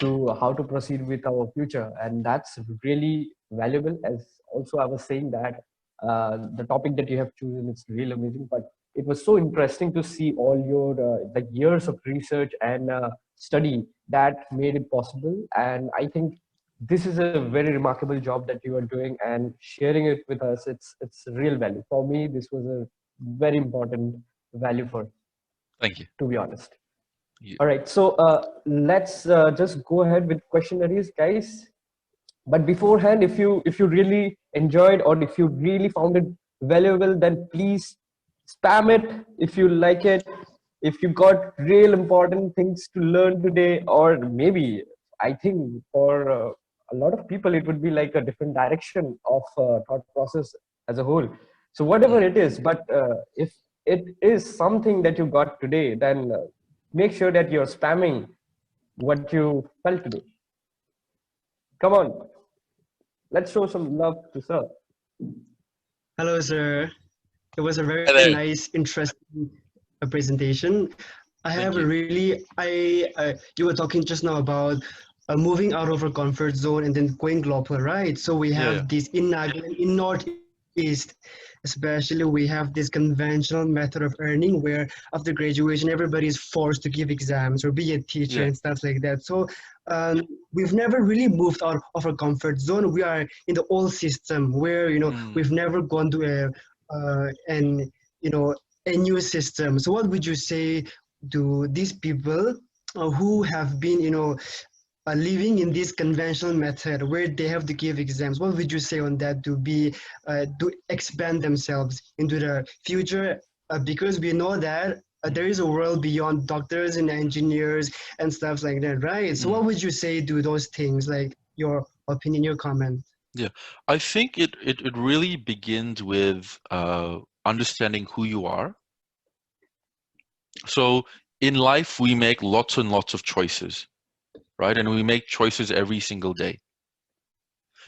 to how to proceed with our future. And that's really valuable. As also I was saying that the topic that you have chosen is really amazing, but it was so interesting to see all your the years of research and study that made it possible. And I think this is a very remarkable job that you are doing, and sharing it with us, it's real value. For me, this was a very important value for, Thank you. to be honest. Yeah. All right, so let's just go ahead with questionnaires, guys. But beforehand, if you really enjoyed or if you really found it valuable, then please spam it if you like it. If you got real important things to learn today, or maybe I think for a lot of people it would be like a different direction of thought process as a whole. So whatever it is, but if it is something that you got today, then make sure that you're spamming what you felt today. Come on, let's show some love to sir. Hello, sir. It was a very Hello. nice, interesting presentation. I have Thank you. a really, you were talking just now about moving out of our comfort zone and then going global, right? So we have Yeah. this in Nagaland, in Northeast, East, especially we have this conventional method of earning where after graduation everybody is forced to give exams or be a teacher Yeah. and stuff like that. So we've never really moved out of our comfort zone. We are in the old system where Mm, we've never gone to an you know a new system. So what would you say to these people who have been living in this conventional method where they have to give exams? What would you say on that to be to expand themselves into the future? Because we know that there is a world beyond doctors and engineers and stuff like that, right? So what mm. would you say to those things, like your opinion, your comment? Yeah, I think it really begins with understanding who you are. So in life, we make lots and lots of choices, right? And we make choices every single day.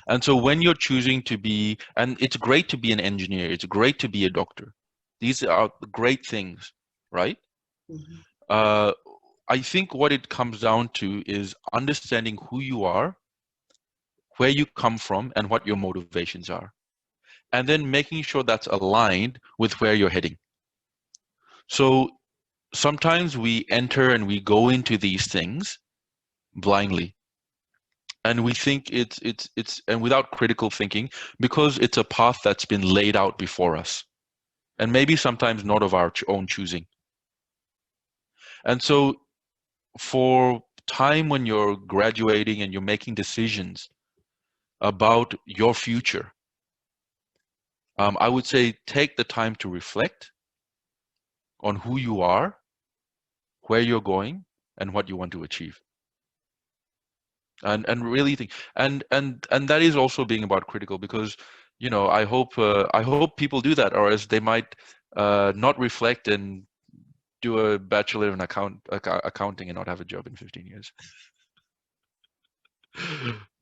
And so when you're choosing to be, and it's great to be an engineer, it's great to be a doctor. These are great things, right? Mhm. Uh, I think what it comes down to is understanding who you are, where you come from, and what your motivations are. And then making sure that's aligned with where you're heading. So sometimes we enter and we go into these things blindly, and we think it's and without critical thinking, because it's a path that's been laid out before us, and maybe sometimes not of our own choosing. And so for time when you're graduating and you're making decisions about your future, I would say take the time to reflect on who you are, where you're going, and what you want to achieve. And really think, and that is also being about critical, because I hope people do that, or else they might not reflect and do a bachelor in accounting and not have a job in 15 years.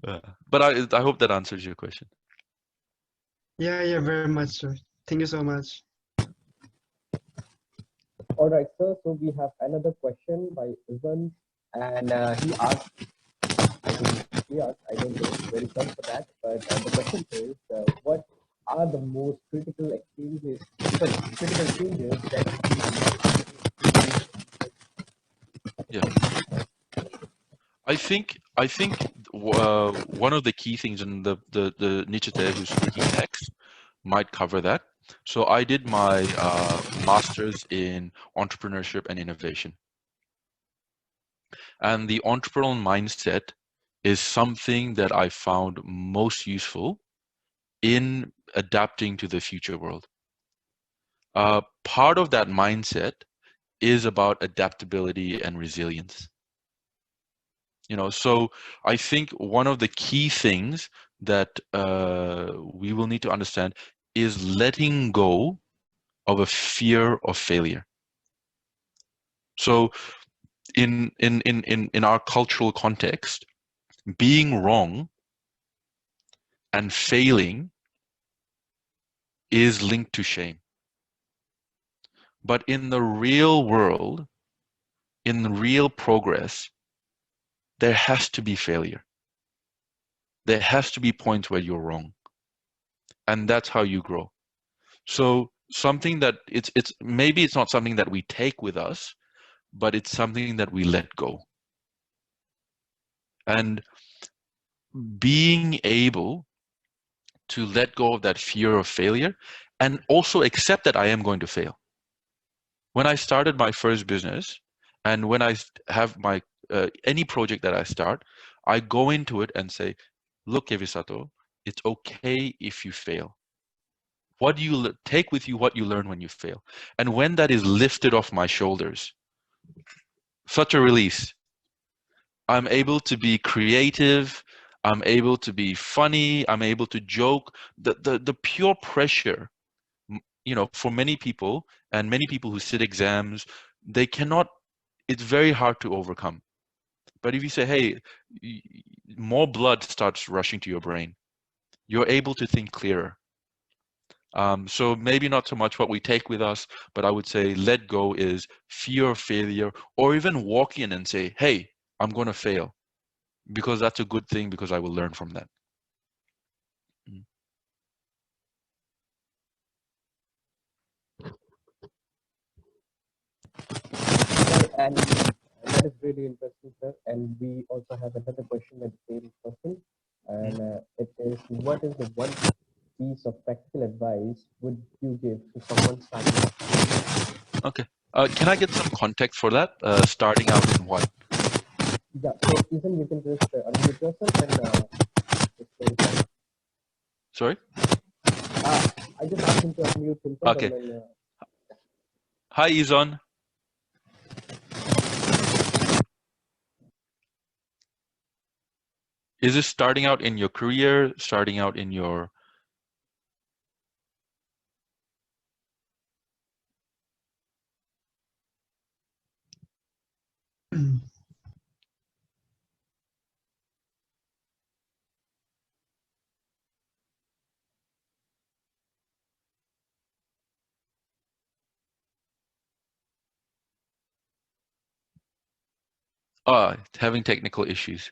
Uh, but I hope that answers your question. Yeah, very much, sir. Thank you so much. All right, sir. So we have another question by Izan, and I don't know where he comes for that, but the question is, what are the most critical exchanges, sorry, critical changes that Yeah, I think one of the key things, and the Nichite who's speaking next might cover that. So I did my master's in entrepreneurship and innovation. And the entrepreneurial mindset is something that I found most useful in adapting to the future world. Part of that mindset is about adaptability and resilience. So I think one of the key things that we will need to understand is letting go of a fear of failure. So in our cultural context, being wrong and failing is linked to shame. But in the real world, in real progress, there has to be failure. There has to be points where you're wrong. And that's how you grow. So something that it's maybe it's not something that we take with us, but it's something that we let go. And being able to let go of that fear of failure and also accept that I am going to fail. When I started my first business, and when I have my any project that I start, I go into it and say, look, Kevisato, it's okay if you fail. What do you take with you what you learn when you fail? And when that is lifted off my shoulders, such a release. I'm able to be creative. I'm able to be funny. I'm able to joke. The pure pressure, for many people, and many people who sit exams, they cannot. It's very hard to overcome. But if you say, hey, more blood starts rushing to your brain, you're able to think clearer. So maybe not so much what we take with us, but I would say let go is fear of failure, or even walk in and say, hey, I'm going to fail, because that's a good thing, because I will learn from that. Mm. Sir, and that is really interesting, sir. And we also have another question by the same person, and it is, what is the one piece of practical advice would you give to someone starting off? Okay. Can I get some context for that? Starting out in what? Yeah, so Ethan, you can just unmute yourself and explain. Sorry? I just asked him to unmute himself Okay. and then. Hi, Izon. Is this starting out in your career, starting out in your... having technical issues.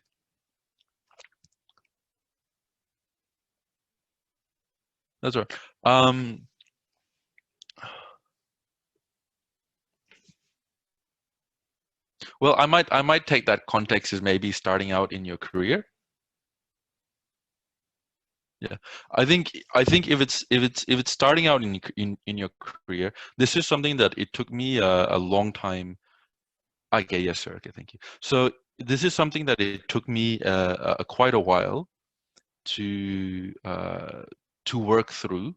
That's right. Well, I might take that context as maybe starting out in your career. Yeah, I think if it's starting out in your career, this is something that it took me a long time. Okay, yes, sir. Okay, thank you. So this is something that it took me quite a while to work through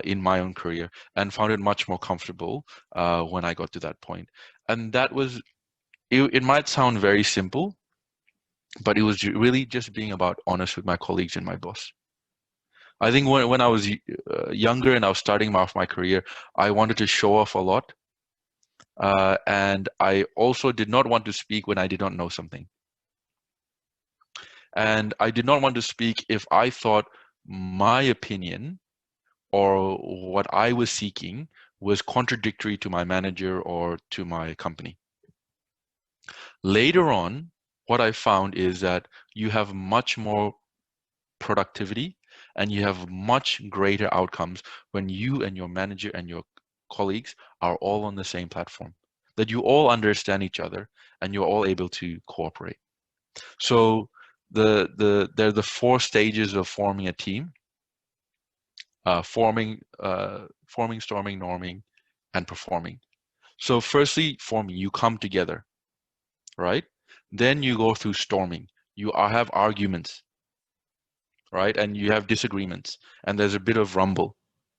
in my own career, and found it much more comfortable when I got to that point. And that was, it might sound very simple, but it was really just being about honest with my colleagues and my boss. I think when I was younger and I was starting off my career, I wanted to show off a lot. And I also did not want to speak when I did not know something. And I did not want to speak if I thought my opinion or what I was seeking was contradictory to my manager or to my company. Later on, what I found is that you have much more productivity and you have much greater outcomes when you and your manager and your colleagues are all on the same platform, that you all understand each other and you're all able to cooperate. So there are the four stages of forming a team: forming, storming, norming, and performing. So firstly, forming, you come together, right? Then you go through storming. You have arguments, right? And you have disagreements, and there's a bit of rumble,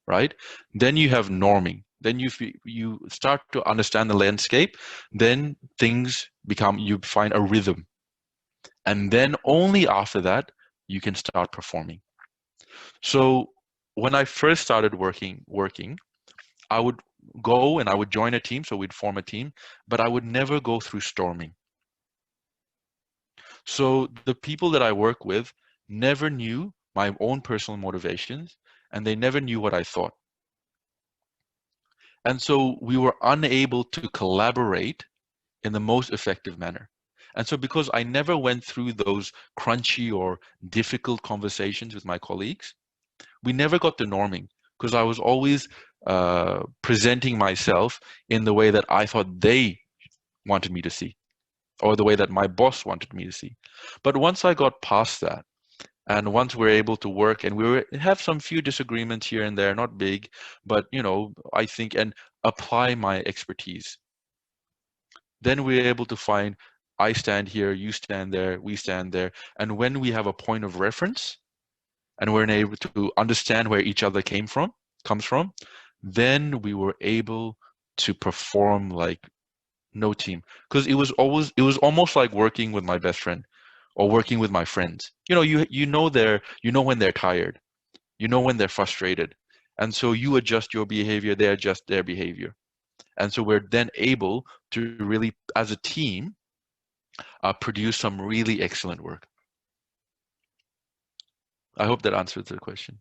right? Then you have norming. Then you start to understand the landscape. Then things become, you find a rhythm, and then only after that you can start performing. So when I first started working, I would go and I would join a team. So we'd form a team, but I would never go through storming. So the people that I work with never knew my own personal motivations, and they never knew what I thought. And so we were unable to collaborate in the most effective manner. And so because I never went through those crunchy or difficult conversations with my colleagues, we never got to norming, because I was always presenting myself in the way that I thought they wanted me to see, or the way that my boss wanted me to see. But once I got past that, and once we're able to work, and have some few disagreements here and there, not big, but I think, and apply my expertise, then we're able to find, I stand here, you stand there, we stand there. And when we have a point of reference and we're able to understand where each other comes from, then we were able to perform like no team. Because it was almost like working with my best friend or working with my friends. You know when they're tired, you know when they're frustrated. And so you adjust your behavior, they adjust their behavior. And so we're then able to really, as a team, produce some really excellent work. I hope that answers the question.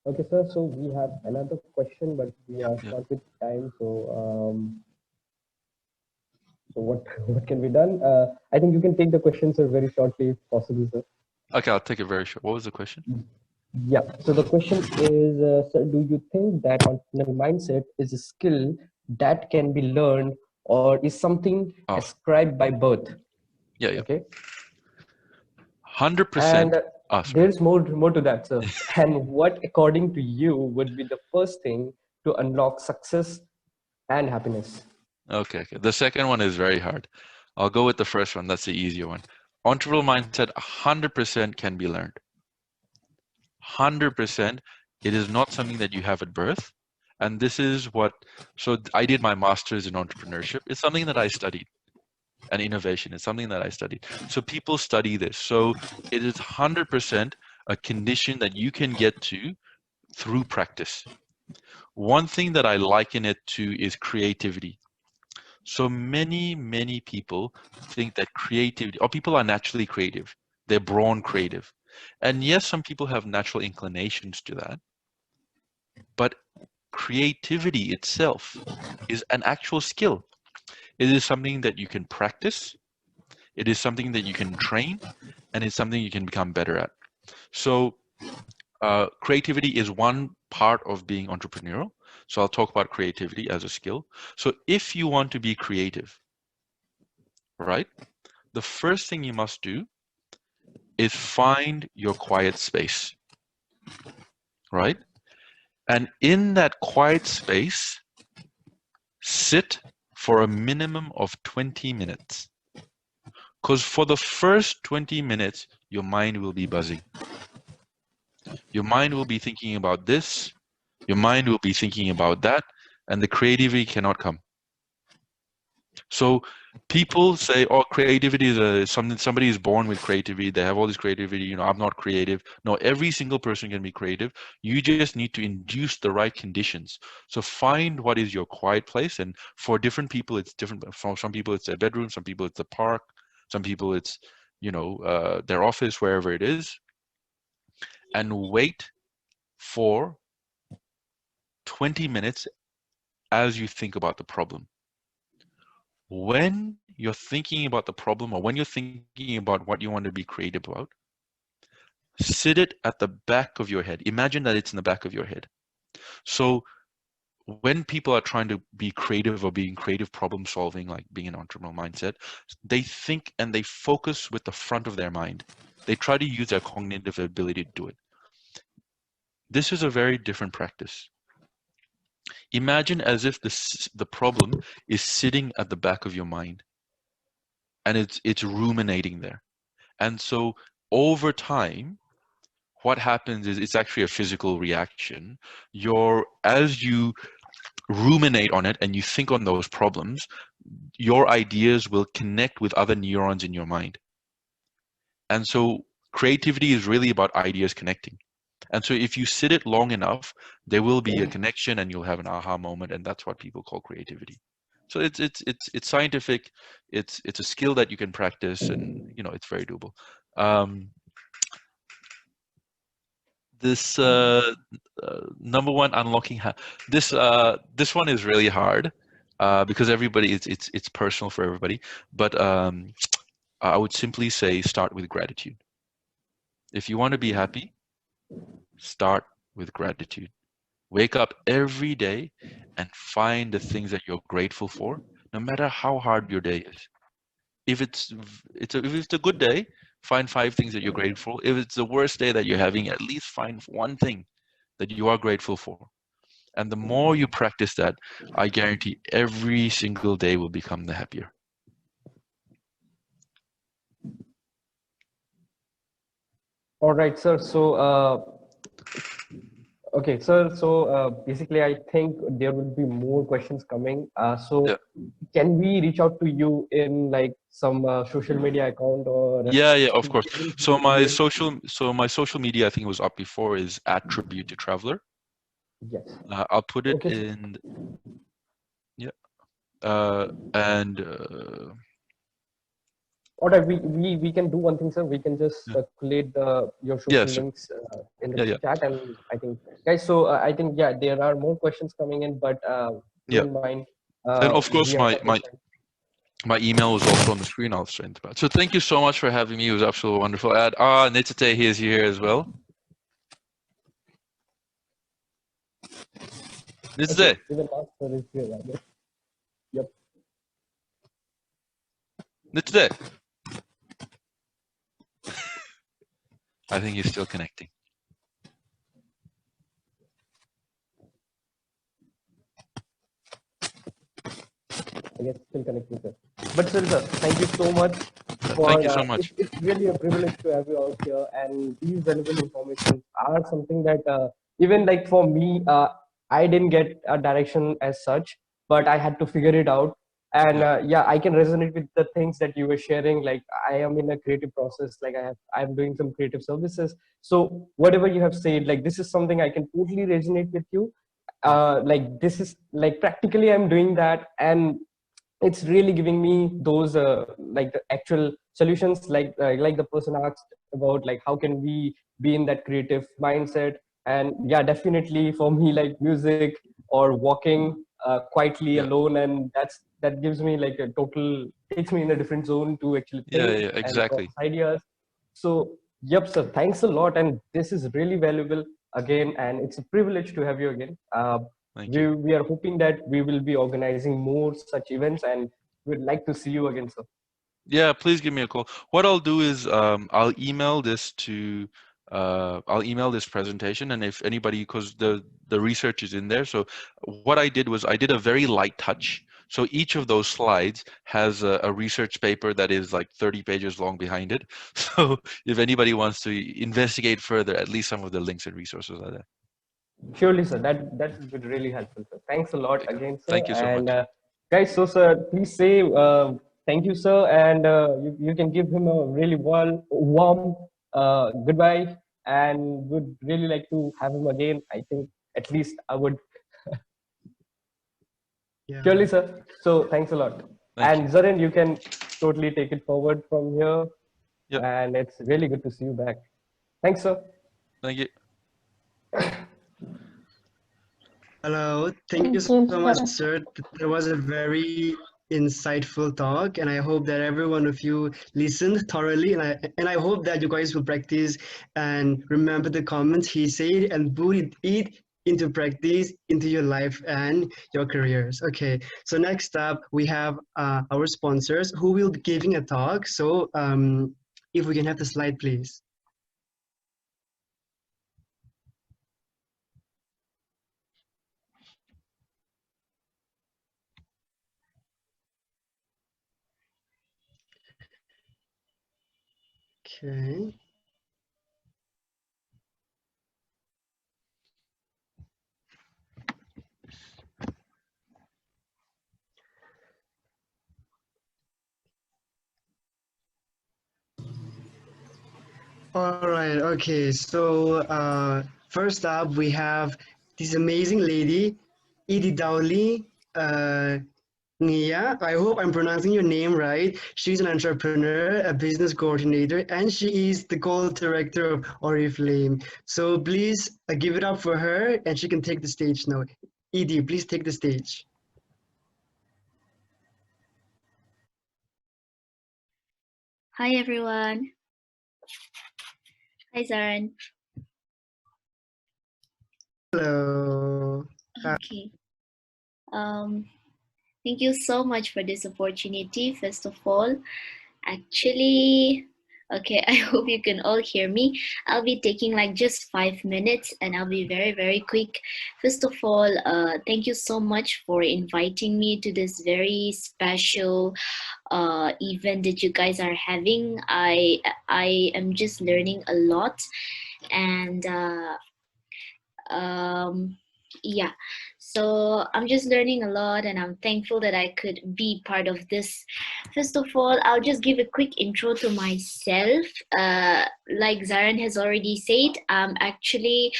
Okay, sir. So we have another question, but we are Yeah. short with time. So So what can be done? I think you can take the question, sir, very shortly if possible, sir. Okay, I'll take it very short. What was the question? Yeah. So the question is, sir, do you think that entrepreneurial mindset is a skill that can be learned or is something Oh, ascribed by birth? yeah, yeah. Okay. 100%. And Sorry. there's more to that, sir. And what, according to you, would be the first thing to unlock success and happiness? Okay, okay. The second one is very hard. I'll go with the first one. That's the easier one. Entrepreneurial mindset 100% can be learned. 100%. It is not something that you have at birth. And this is what, so I did my master's in entrepreneurship. It's something that I studied. And innovation is something that I studied. So people study this. So it is 100% a condition that you can get to through practice. One thing that I liken it to is creativity. So many people think that creativity, or people are naturally creative. They're born creative. And yes, some people have natural inclinations to that. But creativity itself is an actual skill. It is something that you can practice. It is something that you can train, and it's something you can become better at. So creativity is one part of being entrepreneurial. So I'll talk about creativity as a skill. So if you want to be creative, right, the first thing you must do is find your quiet space, right? And in that quiet space, sit for a minimum of 20 minutes. Because for the first 20 minutes, your mind will be buzzing. Your mind will be thinking about this. Your mind will be thinking about that. And the creativity cannot come. So people say, oh, creativity is something, somebody is born with creativity. They have all this creativity. You know, I'm not creative. No, every single person can be creative. You just need to induce the right conditions. So find what is your quiet place. And for different people, it's different. For some people, it's their bedroom. Some people, it's the park. Some people, it's, their office, wherever it is. And wait for 20 minutes as you think about the problem. When you're thinking about the problem, or when you're thinking about what you want to be creative about, sit it at the back of your head. Imagine that it's in the back of your head. So when people are trying to be creative or being creative problem solving, like being an entrepreneurial mindset, they think and they focus with the front of their mind. They try to use their cognitive ability to do it. This is a very different practice. Imagine as if the problem is sitting at the back of your mind and it's ruminating there. And so over time, what happens is it's actually a physical reaction. As you ruminate on it and you think on those problems, your ideas will connect with other neurons in your mind. And so creativity is really about ideas connecting. And so if you sit it long enough, there will be a connection and you'll have an aha moment, and that's what people call creativity. So it's scientific, it's a skill that you can practice, and it's very doable. This number one unlocking this one is really hard because everybody it's personal for everybody, but I would simply say start with gratitude. If you want to be happy, start with gratitude. Wake up every day and find the things that you're grateful for, no matter how hard your day is. If it's a good day, find 5 things that you're grateful. If it's the worst day that you're having, at least find one thing that you are grateful for. And the more you practice that, I guarantee every single day will become the happier. All right, sir. So, okay, sir. So, basically, I think there will be more questions coming. Yeah. Can we reach out to you in like some social media account or Yeah, of course. So my email? social media, I think it was up before, is @tribute to traveler. Yes. I'll put it Okay, sir. in. Yeah. And All right, we can do one thing, sir. We can just yeah. circulate your Yeah, social so, links in the yeah. chat, and I think, guys. So I think there are more questions coming in, but Yeah. don't mind. And of course, We are my at this my time. My email was also on the screen. I'll send it. So thank you so much for having me. It was absolutely wonderful. Ed, Nitsute, he is here as well. Nitsute. Even master is here, I guess. Yep. Nitsute. I think he's still connecting. I guess still connecting, sir. But still, sir, thank you so much for. Thank you so much. It's really a privilege to have you out here, and these valuable information are something that even like for me, I didn't get a direction as such, but I had to figure it out. And yeah, I can resonate with the things that you were sharing. Like I am in a creative process. Like I'm doing some creative services. So whatever you have said, like this is something I can totally resonate with you. Like this is like practically I'm doing that, and it's really giving me those like the actual solutions, like the person asked about, like how can we be in that creative mindset. And yeah, definitely for me, like music or walking quietly Yeah. alone, and that gives me like a total, takes me in a different zone to actually Yeah, think yeah, and exactly. process ideas. So yep, sir, thanks a lot, and this is really valuable again, and it's a privilege to have you again. Thank you. We are hoping that we will be organizing more such events, and we'd like to see you again, sir. Yeah, please give me a call. What I'll do is I'll email this to I'll email this presentation, and if anybody, because the research is in there. So what I did was I did a very light touch. So each of those slides has a research paper that is like 30 pages long behind it. So if anybody wants to investigate further, at least some of the links and resources are there. Surely, sir. That would be really helpful, sir. Thanks a lot Okay. again, sir. Thank you so And much. guys, so sir, please say thank you, sir, and you can give him a really warm goodbye, and would really like to have him again. I think at least I would. Yeah. Surely, sir. So thanks a lot. Thank you. And Zaren, you can totally take it forward from here. Yep. And it's really good to see you back. Thanks, sir. Thank you. Hello, thank you so much, sir. That was a very insightful talk, and I hope that every one of you listened thoroughly, and I hope that you guys will practice and remember the comments he said and put it into practice into your life and your careers. Okay, so next up we have our sponsors who will be giving a talk. So if we can have the slide, please. Okay. All right, okay. So first up, we have this amazing lady, Edie Dowley. Nia, I hope I'm pronouncing your name right. She's an entrepreneur, a business coordinator, and she is the gold director of Oriflame. So please give it up for her, and she can take the stage now. Edie, please take the stage. Hi everyone. Hi Zaran. Hello. Okay. Thank you so much for this opportunity. First of all, actually, okay, I hope you can all hear me. I'll be taking like just 5 minutes, and I'll be very, very quick. First of all, thank you so much for inviting me to this very special event that you guys are having. I am just learning a lot, and yeah, so I'm just learning a lot, and I'm thankful that I could be part of this. First of all, I'll just give a quick intro to myself. Like Zaran has already said, I'm actually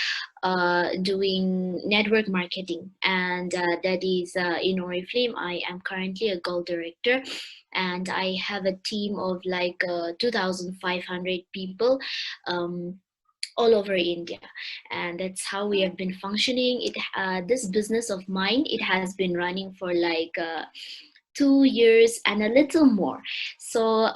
doing network marketing, and that is in Oriflame. I am currently a gold director, and I have a team of like 2,500 people all over India, and that's how we have been functioning. This business of mine, it has been running for like 2 years and a little more. So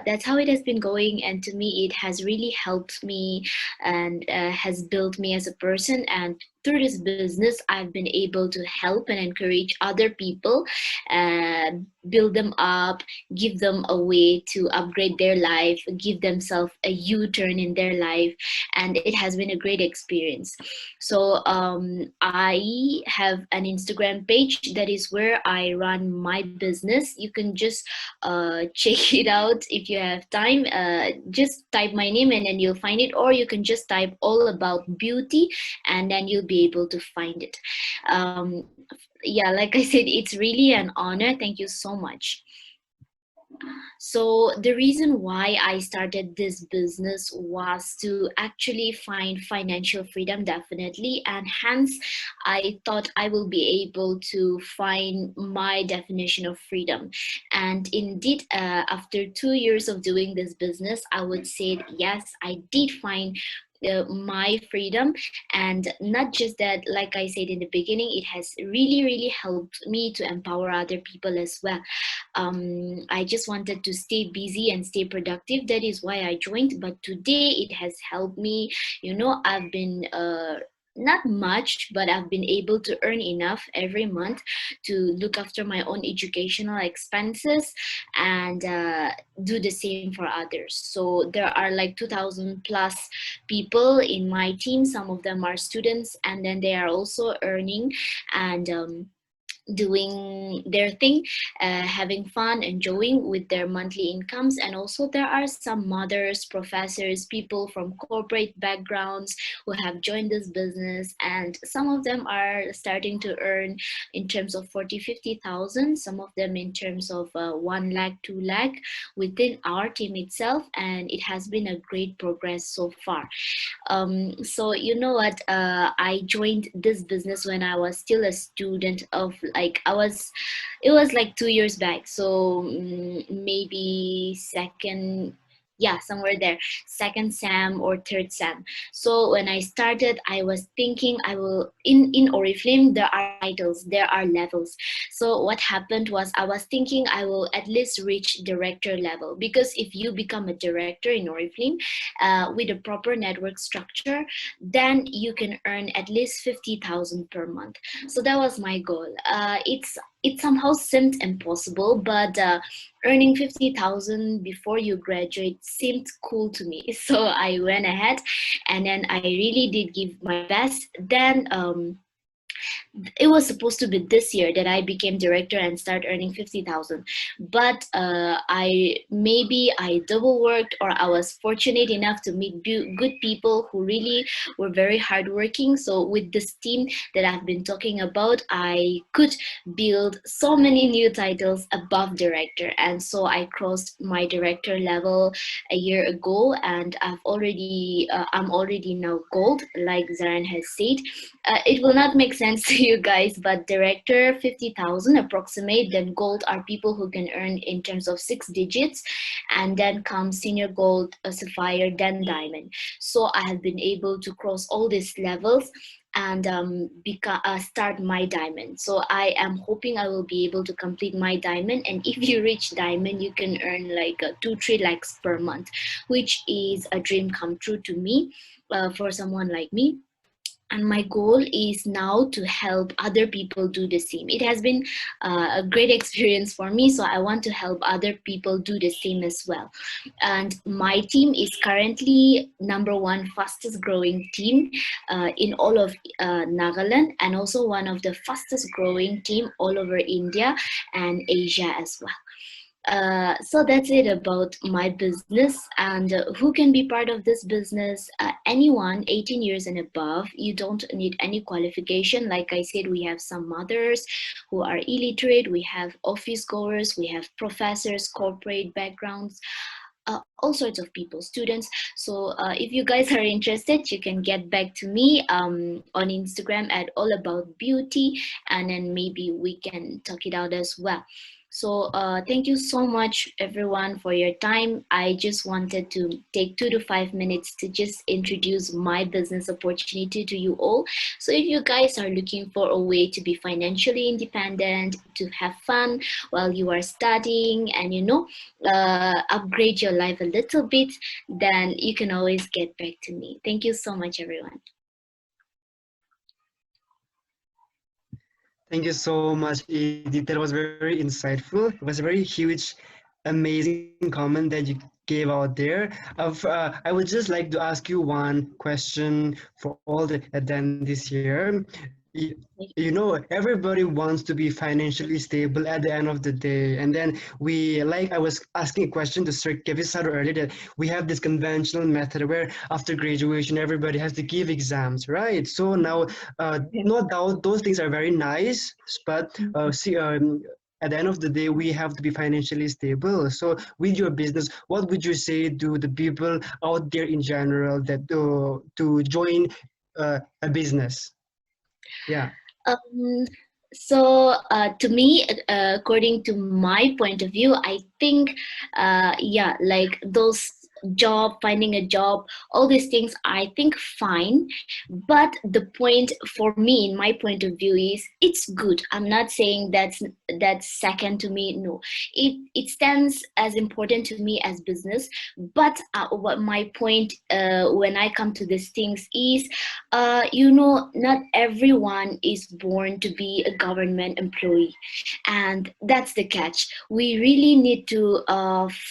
that's how it has been going, and to me it has really helped me and has built me as a person. And through this business I've been able to help and encourage other people, uh, build them up, give them a way to upgrade their life, give themselves a U-turn in their life, and it has been a great experience. So I have an Instagram page that is where I run my business. You can just check it out if you have time. Just type my name and then you'll find it, or you can just type all about beauty and then you'll be able to find it. Yeah, like I said, it's really an honor. Thank you so much. So the reason why I started this business was to actually find financial freedom, definitely, and hence I thought I will be able to find my definition of freedom. And indeed, after 2 years of doing this business, I would say yes, I did find my freedom. And not just that, like I said in the beginning, it has really helped me to empower other people as well. I just wanted to stay busy and stay productive. That is why I joined. But today it has helped me. I've been not much, but I've been able to earn enough every month to look after my own educational expenses and do the same for others. So there are like 2,000 plus people in my team. Some of them are students, and then they are also earning and doing their thing, having fun, enjoying with their monthly incomes. And also there are some mothers, professors, people from corporate backgrounds who have joined this business, and some of them are starting to earn in terms of 40-50,000, some of them in terms of 1 lakh, 2 lakh within our team itself, and it has been a great progress so far. So you know what, I joined this business when I was still a student of like it was like 2 years back, so maybe second, yeah, somewhere there, second sem or third sem. So when I started, I was thinking I will in Oriflame there are titles, there are levels. So what happened was I was thinking I will at least reach director level, because if you become a director in Oriflame with a proper network structure, then you can earn at least 50,000 per month. So that was my goal. It somehow seemed impossible, but earning 50,000 before you graduate seemed cool to me. So I went ahead and then I really did give my best. Then it was supposed to be this year that I became director and start earning 50,000, but I double worked, or I was fortunate enough to meet good people who really were very hardworking. So with this team that I've been talking about, I could build so many new titles above director, and so I crossed my director level a year ago, and I'm already now gold, like Zaran has said. It will not make sense to you guys, but director 50,000 approximate, then gold are people who can earn in terms of 6 digits, and then comes senior gold, sapphire, then diamond. So I have been able to cross all these levels and start my diamond. So I am hoping I will be able to complete my diamond, and if you reach diamond, you can earn like 2-3 lakhs per month, which is a dream come true to me, for someone like me. And my goal is now to help other people do the same. It has been a great experience for me, so I want to help other people do the same as well. And my team is currently #1 fastest growing team in all of Nagaland, and also one of the fastest growing team all over India and Asia as well. So that's it about my business. And who can be part of this business? Anyone 18 years and above. You don't need any qualification. Like I said, we have some mothers who are illiterate, we have office goers, we have professors, corporate backgrounds, all sorts of people, students. So if you guys are interested, you can get back to me on Instagram at allaboutbeauty, and then maybe we can talk it out as well. So thank you so much everyone for your time. I just wanted to take 2 to 5 minutes to just introduce my business opportunity to you all. So if you guys are looking for a way to be financially independent, to have fun while you are studying, and upgrade your life a little bit, then you can always get back to me. Thank you so much everyone. Thank you so much, Edith. That was very insightful. It was a very huge, amazing comment that you gave out there. I would just like to ask you one question for all the attendees here. Everybody wants to be financially stable at the end of the day. And then I was asking a question to Sir Kevisato earlier that we have this conventional method where after graduation, everybody has to give exams, right? So now, no doubt those things are very nice, but at the end of the day, we have to be financially stable. So with your business, what would you say to the people out there in general that to join a business? Yeah. Um, to me, according to my point of view, I think, yeah, like those finding a job, all these things, I think fine. But the point for me, in my point of view, is it's good. I'm not saying that's second to me. No, it stands as important to me as business. But what my point when I come to these things is, not everyone is born to be a government employee, and that's the catch. We really need to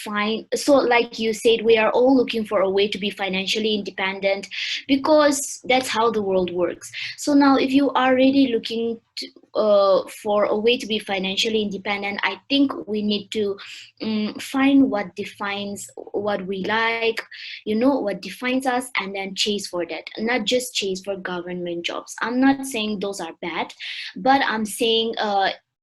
find. So, like you said, we are all looking for a way to be financially independent because that's how the world works. So now, if you are really looking for a way to be financially independent, I think we need to find what defines what we like, what defines us, and then chase for that. Not just chase for government jobs. I'm not saying those are bad, but I'm saying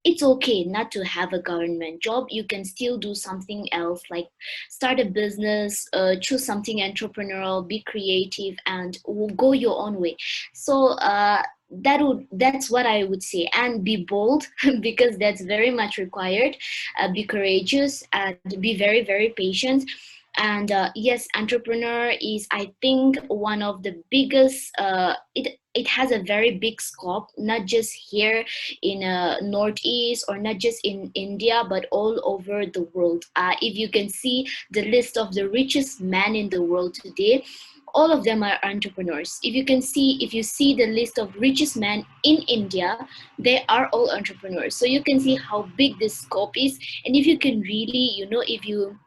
it's okay not to have a government job. You can still do something else, like start a business, choose something entrepreneurial, be creative, and go your own way. So that's what I would say. And be bold because that's very much required. Be courageous and be very, very patient. And yes, entrepreneur is, I think, one of the biggest. It has a very big scope, not just here in Northeast, or not just in India, but all over the world. If you can see the list of the richest men in the world today, all of them are entrepreneurs. If you see the list of richest men in India, they are all entrepreneurs. So you can see how big this scope is. And if you can really, if you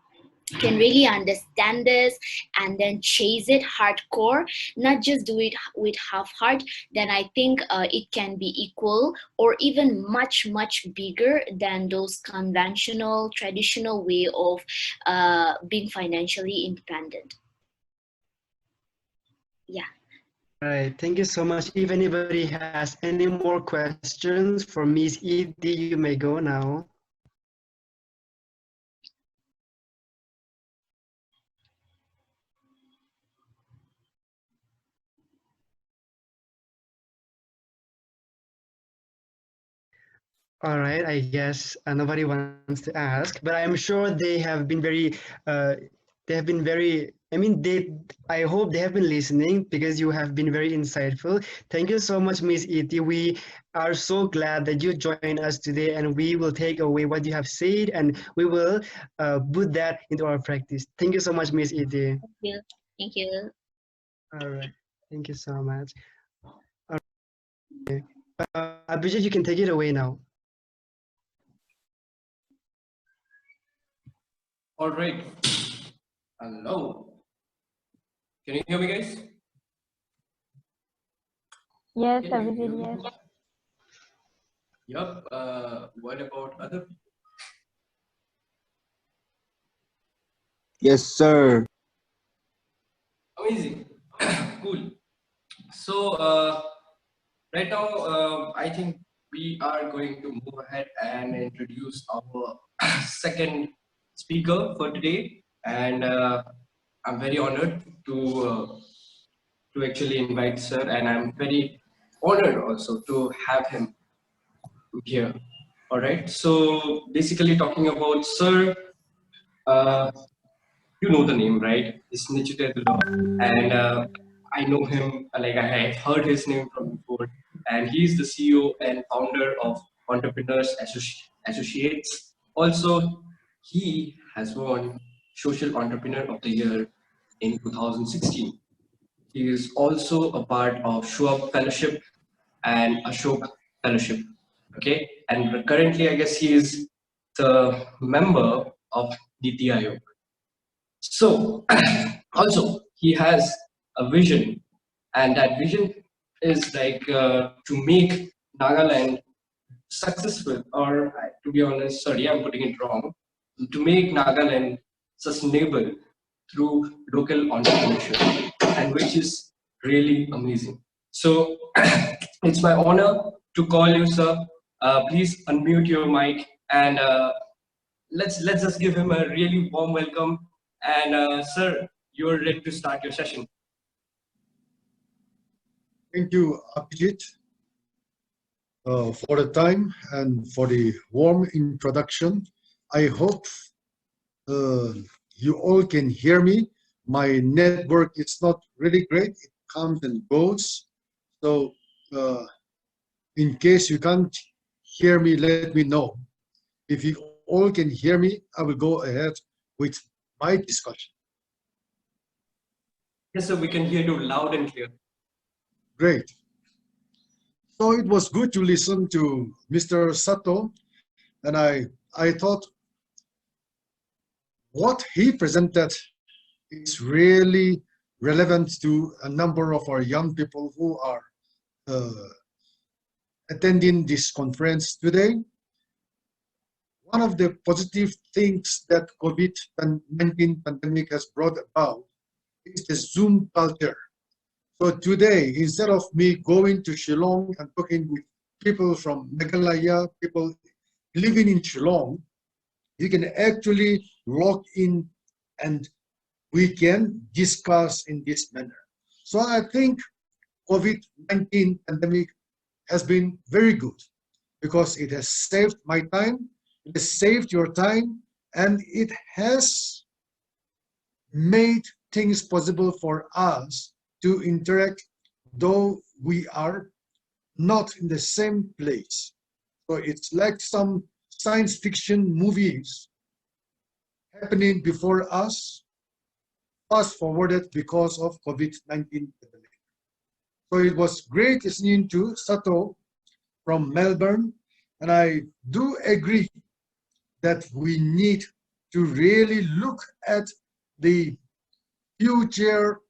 can really understand this and then chase it hardcore, not just do it with half heart, then I think it can be equal or even much, much bigger than those conventional, traditional way of being financially independent. Yeah. All right, thank you so much. If anybody has any more questions for Miss Edie, you may go now. All right, I guess nobody wants to ask, but I'm sure they have been very, I mean, I hope they have been listening because you have been very insightful. Thank you so much, Miss Iti. We are so glad that you joined us today, and we will take away what you have said and we will put that into our practice. Thank you so much, Miss Iti. Thank you. Thank you. All right, thank you so much. Okay. Abhijit, you can take it away now. All right. Hello. Can you hear me, guys? Yes, Can you hear Abhijit, me? yes. Yup. What about other people? Yes, sir. Amazing. Cool. So right now, I think we are going to move ahead and introduce our second speaker for today, and I'm very honored to actually invite sir, and I'm very honored also to have him here. All right. So basically, talking about Sir, uh, you know the name, right? It's Nichitedula, and I know him. Like I have heard his name from before, and he's the CEO and founder of Entrepreneurs Associates. Also, he has won Social Entrepreneur of the Year in 2016. He is also a part of Schwab Fellowship and Ashok Fellowship. Okay, and currently, I guess he is the member of Niti Aayog. So, also, he has a vision, and that vision is like to make Nagaland successful, or to be honest, sorry, I'm putting it wrong, to make Nagaland sustainable through local entrepreneurship, and which is really amazing. So it's my honor to call you, sir. Please unmute your mic and let's just give him a really warm welcome. And sir, you're ready to start your session. Thank you, Abhijit, for the time and for the warm introduction. I hope uh, you all can hear me. My network is not really great. It comes and goes. So uh, in case you can't hear me, let me know. If you all can hear me, I will go ahead with my discussion. Yes, sir, we can hear you loud and clear. Great. So it was good to listen to Mr. Sato, and I thought what he presented is really relevant to a number of our young people who are uh, attending this conference today. One of the positive things that COVID-19 pandemic has brought about is the Zoom culture. So today, instead of me going to Shillong and talking with people from Meghalaya, people living in Shillong, you can actually log in and we can discuss in this manner. So I think COVID-19 pandemic has been very good because it has saved my time, it has saved your time, and it has made things possible for us to interact, though we are not in the same place. So it's like some science fiction movies happening before us, fast forwarded because of COVID-19 pandemic. So it was great listening to Sato from Melbourne, and I do agree that we need to really look at the future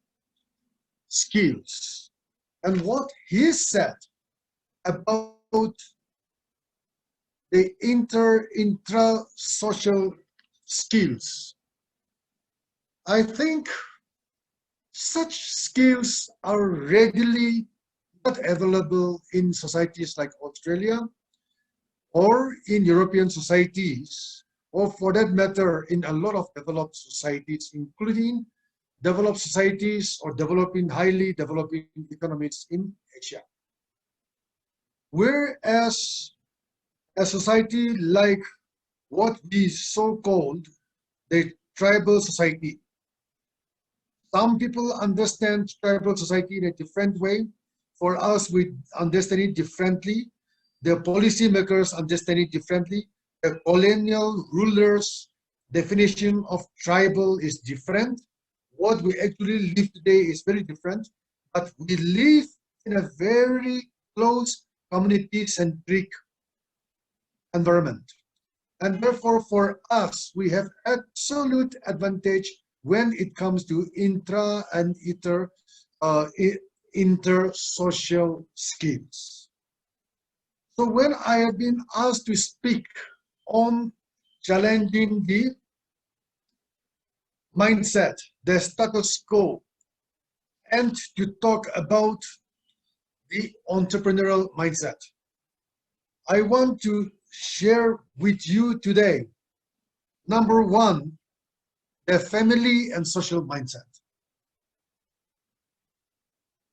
skills. And what he said about the intra-social skills, I think such skills are readily not available in societies like Australia or in European societies, or for that matter, in a lot of developed societies, including developed societies or highly developing economies in Asia. Whereas a society like what we so-called the tribal society, some people understand tribal society in a different way. For us, we understand it differently. The policymakers understand it differently. The colonial rulers' definition of tribal is different. What we actually live today is very different, but we live in a very close community-centric environment. And therefore, for us, we have absolute advantage when it comes to intra and inter-social skills. So when I have been asked to speak on challenging the mindset, the status quo, and to talk about the entrepreneurial mindset, I want to share with you today, number one, the family and social mindset.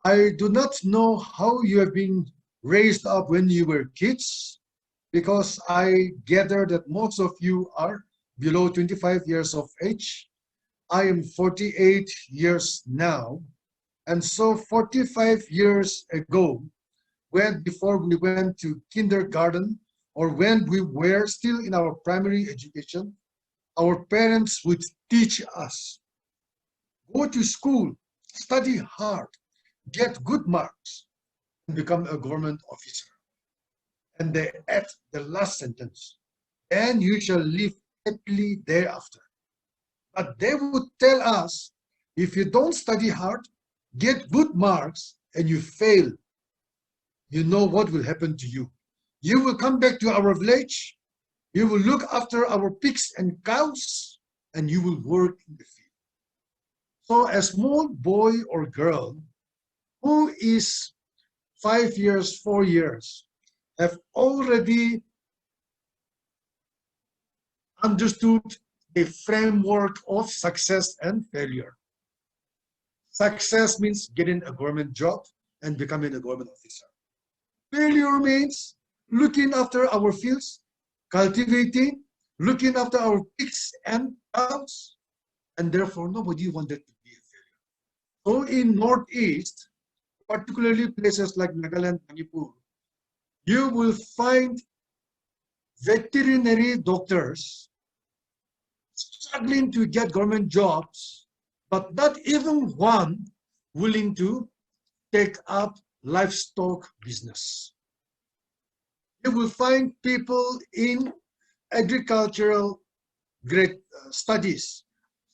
I do not know how you have been raised up when you were kids, because I gather that most of you are below 25 years of age. I am 48 years now. And so 45 years ago, before we went to kindergarten or when we were still in our primary education, our parents would teach us, go to school, study hard, get good marks, and become a government officer. And they add the last sentence, and you shall live happily thereafter. But they would tell us, if you don't study hard, get good marks, and you fail, you know what will happen to you. You will come back to our village, you will look after our pigs and cows, and you will work in the field. So a small boy or girl who is 5 years, 4 years, have already understood the framework of success and failure. Success means getting a government job and becoming a government officer. Failure means looking after our fields, cultivating, looking after our pigs and cows, and therefore nobody wanted to be a failure. So in Northeast, particularly places like Nagaland, Manipur, you will find veterinary doctors struggling to get government jobs, but not even one willing to take up livestock business. You will find people in agricultural studies.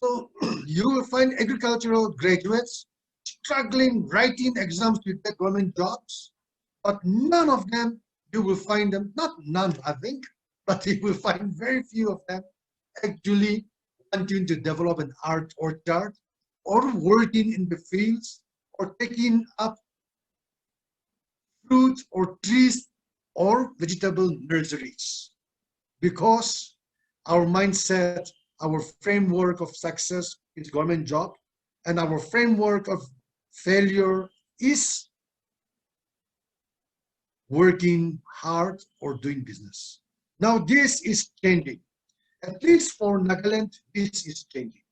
So you will find agricultural graduates struggling, writing exams to get government jobs, but none of them, you will find them, not none I think, but you will find very few of them actually wanting to develop an art orchard or working in the fields or taking up fruit or trees or vegetable nurseries. Because our mindset, our framework of success is government job, and our framework of failure is working hard or doing business. Now this is changing. At least for Nagaland, this is changing.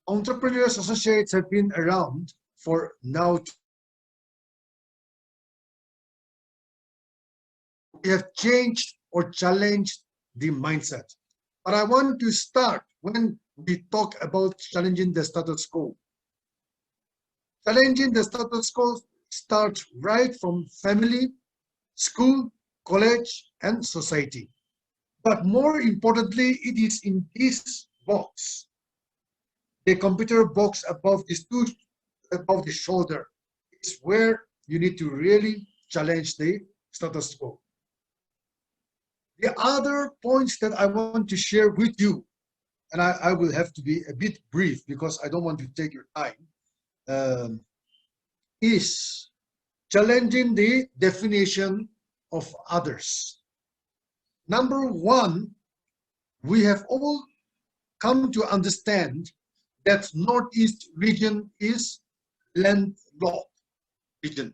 Entrepreneurs Associates have been around for now. We have changed or challenged the mindset. But I want to start when we talk about challenging the status quo. Challenging the status quo starts right from family, school, college, and society. But more importantly, it is in this box, the computer box above the shoulder, is where you need to really challenge the status quo. The other points that I want to share with you, and I will have to be a bit brief because I don't want to take your time, is challenging the definition of others. Number one, we have all come to understand that Northeast region is landlocked region.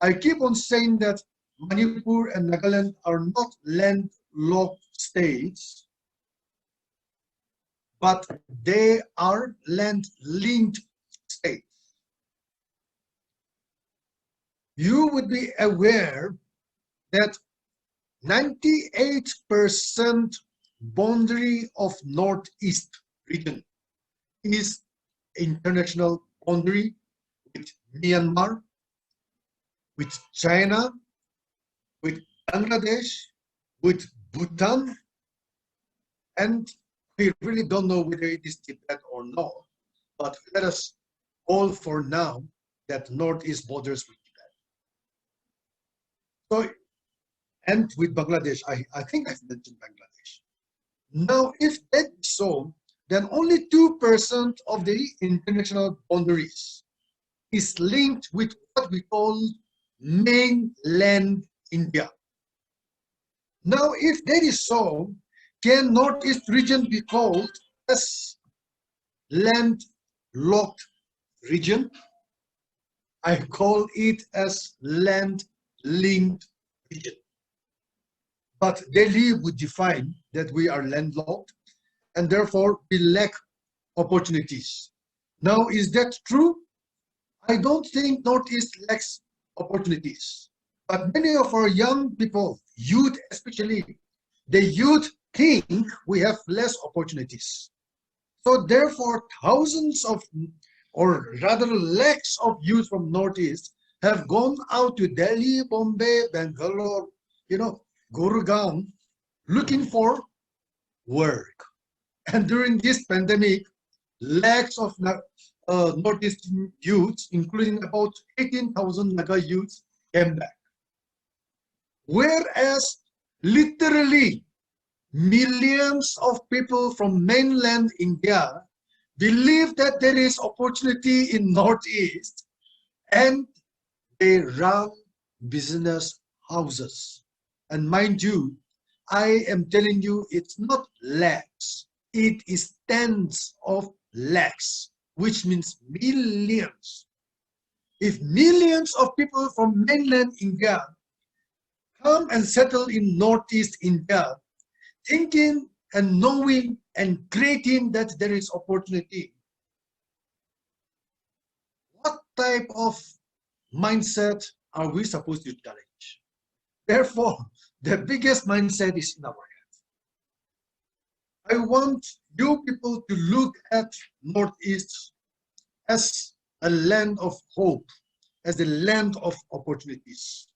I keep on saying that Manipur and Nagaland are not landlocked states, but they are land-linked states. You would be aware that 98% boundary of Northeast region is international boundary with Myanmar, with China, with Bangladesh, with Bhutan, and we really don't know whether it is Tibet or not, but let us call for now that Northeast borders with Tibet. So, and with Bangladesh, I think I've mentioned Bangladesh. Now, if that is so, then only 2% of the international boundaries is linked with what we call mainland India. Now, if that is so, can Northeast region be called as landlocked region? I call it as land-linked region. But Delhi would define that we are landlocked and therefore we lack opportunities. Now, is that true? I don't think Northeast lacks opportunities. But many of our young people, youth especially, the youth think we have less opportunities. So therefore, thousands of, or rather lakhs of youth from Northeast have gone out to Delhi, Bombay, Bangalore, Gurgaon, looking for work. And during this pandemic, lakhs of Northeastern youths, including about 18,000 Naga youths, came back. Whereas literally millions of people from mainland India believe that there is opportunity in Northeast and they run business houses. And mind you, I am telling you, it's not lakhs, it is tens of lakhs, which means millions. If millions of people from mainland India come and settle in Northeast India, thinking and knowing and creating that there is opportunity, what type of mindset are we supposed to challenge? Therefore, the biggest mindset is in our head. I want you people to look at Northeast as a land of hope, as a land of opportunities.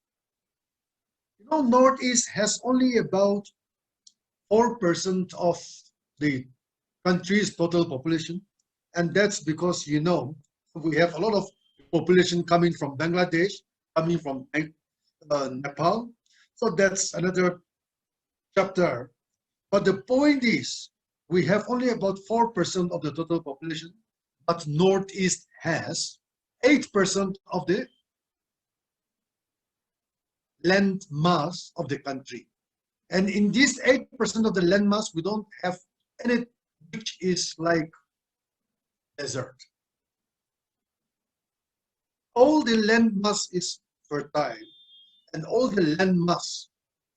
Northeast has only about 4% of the country's total population, and that's because we have a lot of population coming from Bangladesh, coming from Nepal. So that's another chapter. But the point is, we have only about 4% of the total population, but Northeast has 8% of the land mass of the country. And in this 8% of the land mass, we don't have any which is like desert. All the land mass is fertile, and all the land mass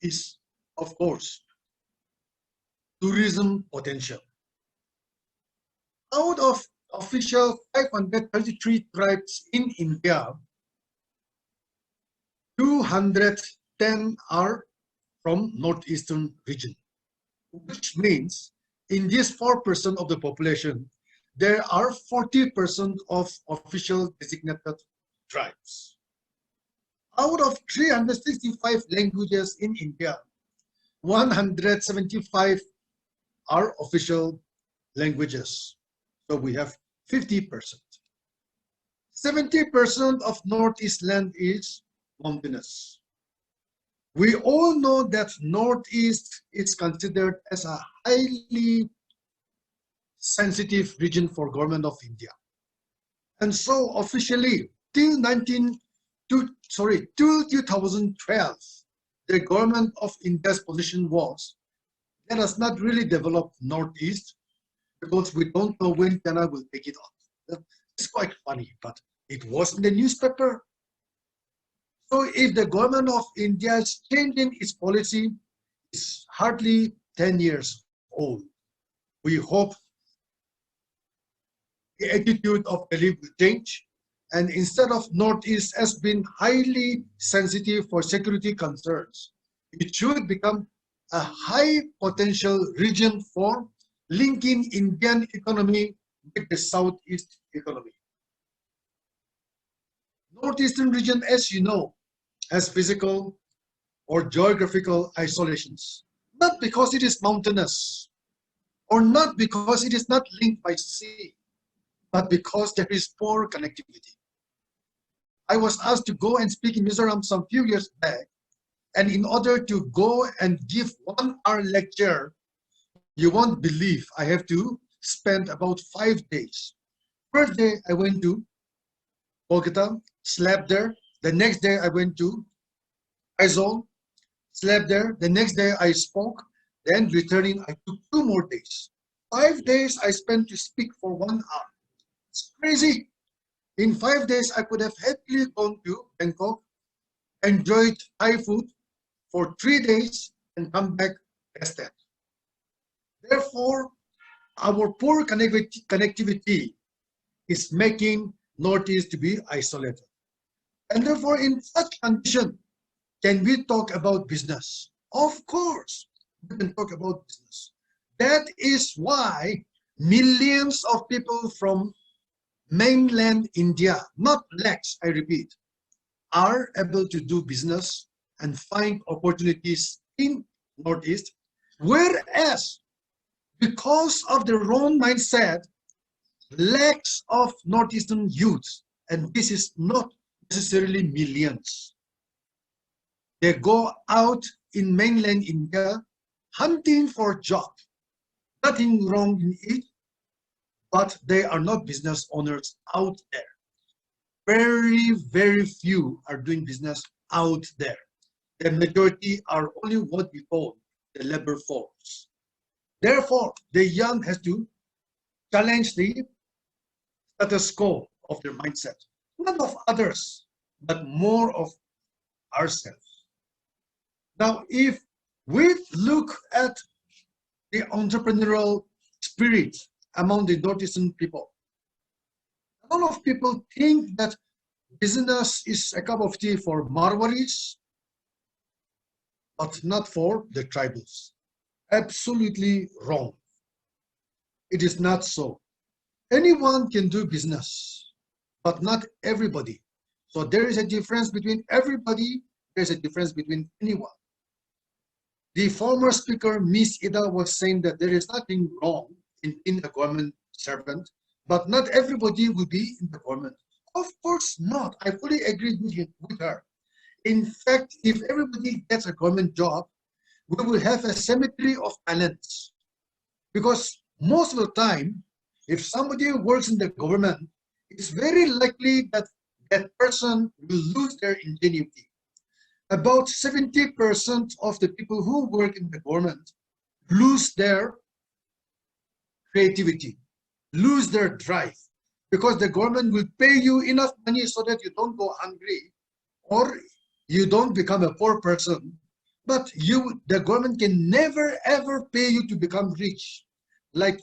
is, of course, tourism potential. Out of official 533 tribes in India, 210 are from Northeastern region, which means in this 4% of the population, there are 40% of official designated tribes. Out of 365 languages in India, 175 are official languages. So we have 50%. 70% of Northeast land is mountainous. We all know that Northeast is considered as a highly sensitive region for government of India. And so officially, till 2012, the government of India's position was, let us not really develop Northeast because we don't know when China will take it on. It's quite funny, but it was in the newspaper. So if the government of India is changing its policy, it's hardly 10 years old. We hope the attitude of Delhi will change, and instead of Northeast as being highly sensitive for security concerns, it should become a high potential region for linking Indian economy with the Southeast economy. Northeastern region, as you know, has physical or geographical isolations, not because it is mountainous or not because it is not linked by sea, but because there is poor connectivity. I was asked to go and speak in Mizoram some few years back, and in order to go and give 1 hour lecture, you won't believe I have to spend about 5 days. First day I went to Kolkata, slept there. The next day I went to Aizawl, slept there. The next day I spoke. Then returning, I took 2 more days. 5 days I spent to speak for 1 hour. It's crazy. In 5 days, I could have happily gone to Bangkok, enjoyed Thai food for 3 days, and come back tested. Therefore, our poor connectivity is making Northeast to be isolated. And therefore, in such condition, can we talk about business? Of course, we can talk about business. That is why millions of people from mainland India, not lakhs, I repeat, are able to do business and find opportunities in Northeast, whereas because of the wrong mindset, lakhs of Northeastern youths, and this is not necessarily millions, they go out in mainland India hunting for job. Nothing wrong in it, but they are not business owners out there. Very, very few are doing business out there. The majority are only what we call the labor force. Therefore, the young has to challenge the status quo of their mindset, not of others, but more of ourselves. Now, if we look at the entrepreneurial spirit among the Northeastern people, a lot of people think that business is a cup of tea for Marwaris, but not for the tribals. Absolutely wrong. It is not so. Anyone can do business, but not everybody. So there is a difference between everybody, there is a difference between anyone. The former speaker, Miss Ida, was saying that there is nothing wrong in being a government servant, but not everybody will be in the government. Of course not. I fully agree with her. In fact, if everybody gets a government job, we will have a cemetery of talents. Because most of the time, if somebody works in the government, it's very likely that that person will lose their ingenuity. About 70% of the people who work in the government lose their creativity, lose their drive, because the government will pay you enough money so that you don't go hungry or you don't become a poor person. But the government can never ever pay you to become rich. Like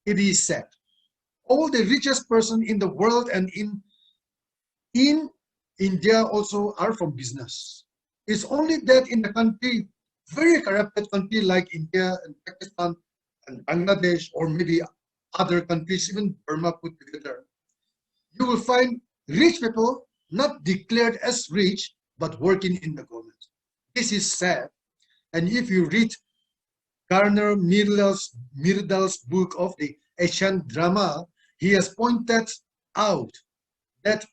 it is said, all the richest person in the world and in India also are from business. It's only that in a country, very corrupted country like India and Pakistan and Bangladesh, or maybe other countries, even Burma put together, you will find rich people not declared as rich, but working in the government. This is sad. And if you read Garner Myrdal's book of the Asian drama, he has pointed out that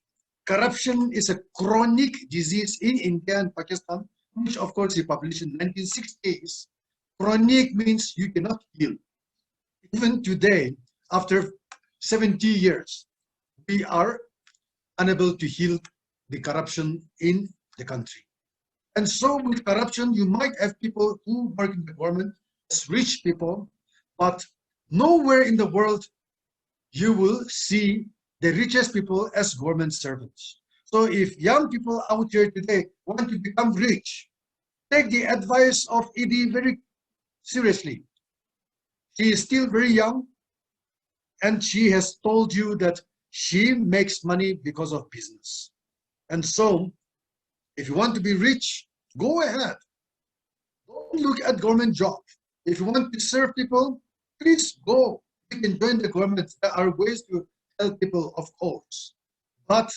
corruption is a chronic disease in India and Pakistan, which of course he published in 1960s. Chronic means you cannot heal. Even today, after 70 years, we are unable to heal the corruption in the country. And so with corruption, you might have people who work in the government as rich people, but nowhere in the world you will see the richest people as government servants. So if young people out here today want to become rich, take the advice of Edie very seriously. She is still very young, and she has told you that she makes money because of business. And so, if you want to be rich, go ahead. Don't look at government job. If you want to serve people, please go. You can join the government. There are ways to help people, of course. But,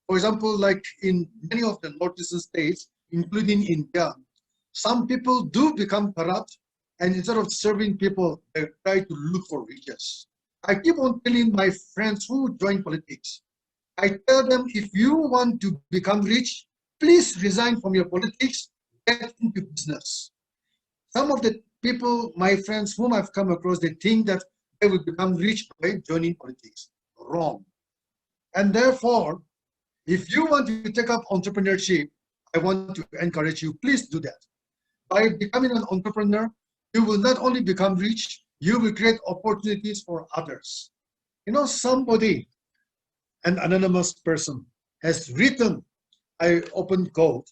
for example, like in many of the northeastern states, including India, some people do become corrupt, and instead of serving people, they try to look for riches. I keep on telling my friends who join politics, I tell them, if you want to become rich, please resign from your politics, get into business. Some of the people, my friends whom I've come across, they think that they will become rich by joining politics. Wrong. And therefore, if you want to take up entrepreneurship, I want to encourage you, please do that. By becoming an entrepreneur, you will not only become rich, you will create opportunities for others. You know, somebody, an anonymous person, has written, I open quote,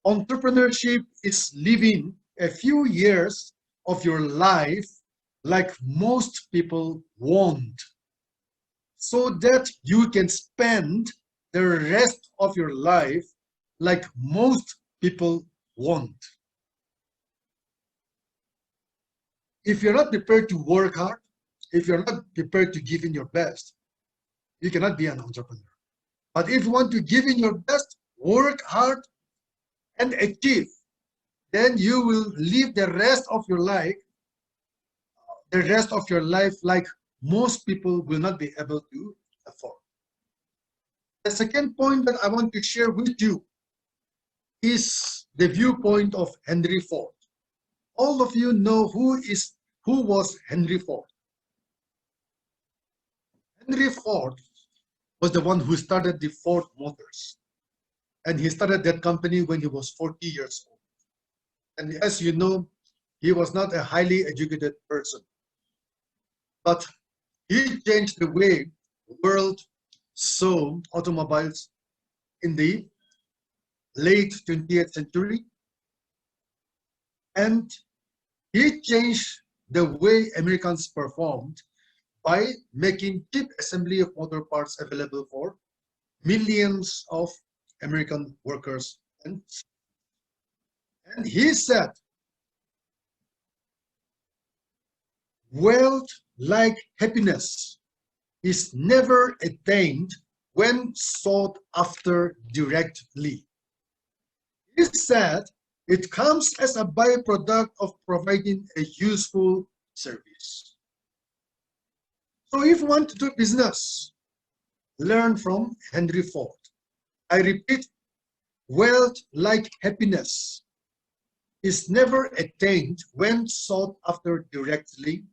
entrepreneurship is living a few years of your life like most people won't, so that you can spend the rest of your life like most people won't. If you're not prepared to work hard, if you're not prepared to give in your best, you cannot be an entrepreneur. But if you want to give in your best, work hard, and achieve, then you will live the rest of your life, like most people will not be able to afford. The second point that I want to share with you is the viewpoint of Henry Ford. All of you know who was Henry Ford. Henry Ford was the one who started the Ford Motors. And he started that company when he was 40 years old. And as you know, he was not a highly educated person. But he changed the way the world saw automobiles in the late 20th century. And he changed the way Americans performed by making cheap assembly of motor parts available for millions of American workers. And he said, wealth like happiness is never attained when sought after directly. He said it comes as a byproduct of providing a useful service. So if you want to do business, learn from Henry Ford. I repeat, wealth like happiness is never attained when sought after directly.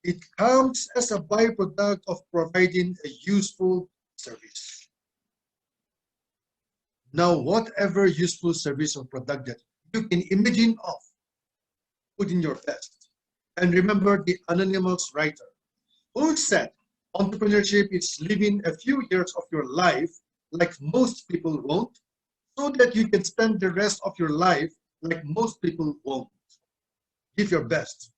It comes as a byproduct of providing a useful service. Now, whatever useful service or product that you can imagine of, put in your best. And remember the anonymous writer who said, entrepreneurship is living a few years of your life like most people won't, so that you can spend the rest of your life like most people won't. Give your best.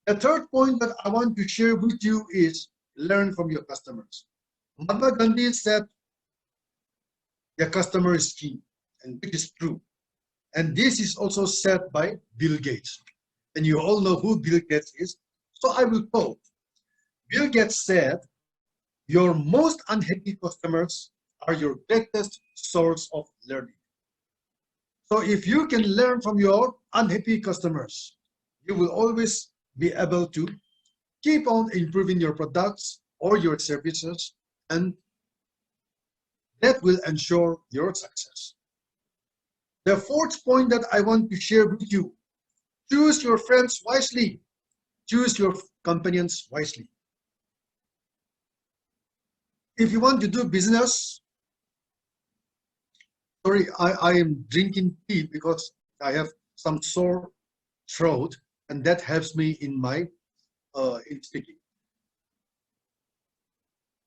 The third point that I want to share with you is learn from your customers. Mahatma Gandhi said, the customer is key, and which is true. And this is also said by Bill Gates. And you all know who Bill Gates is. So I will quote. Bill Gates said, your most unhappy customers are your greatest source of learning. So if you can learn from your unhappy customers, you will always be able to keep on improving your products or your services, and that will ensure your success. The fourth point that I want to share with you, choose your friends wisely, choose your companions wisely. If you want to do business, sorry, I am drinking tea because I have some sore throat, and that helps me in my in speaking.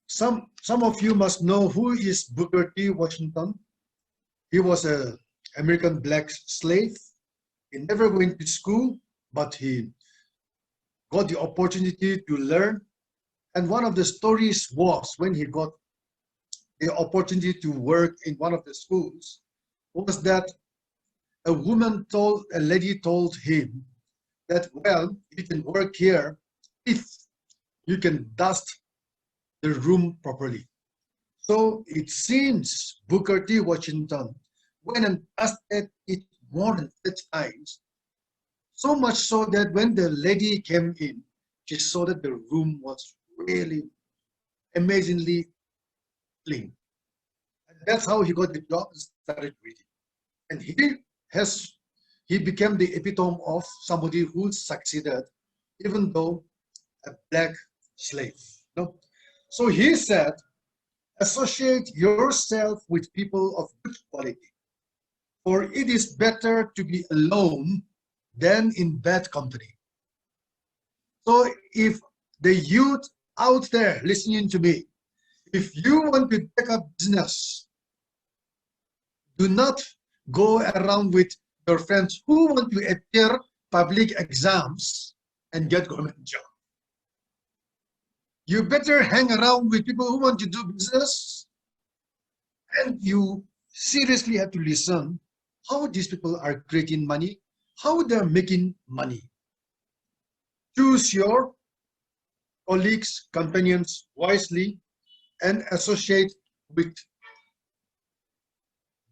Some of you must know who is Booker T. Washington. He was an American black slave. He never went to school, but he got the opportunity to learn. And one of the stories was when he got the opportunity to work in one of the schools, was that a lady told him that, well, you can work here if you can dust the room properly. So it seems Booker T. Washington went and dusted it more than 8 times, so much so that when the lady came in, she saw that the room was really amazingly clean. And that's how he got the job and started reading. And he became the epitome of somebody who succeeded, even though a black slave. No? So he said, associate yourself with people of good quality, for it is better to be alone than in bad company. So if the youth out there listening to me, if you want to take up business, do not go around with your friends who want to appear public exams and get government job. You better hang around with people who want to do business, and you seriously have to listen how these people are creating money, how they're making money. Choose your colleagues, companions wisely, and associate with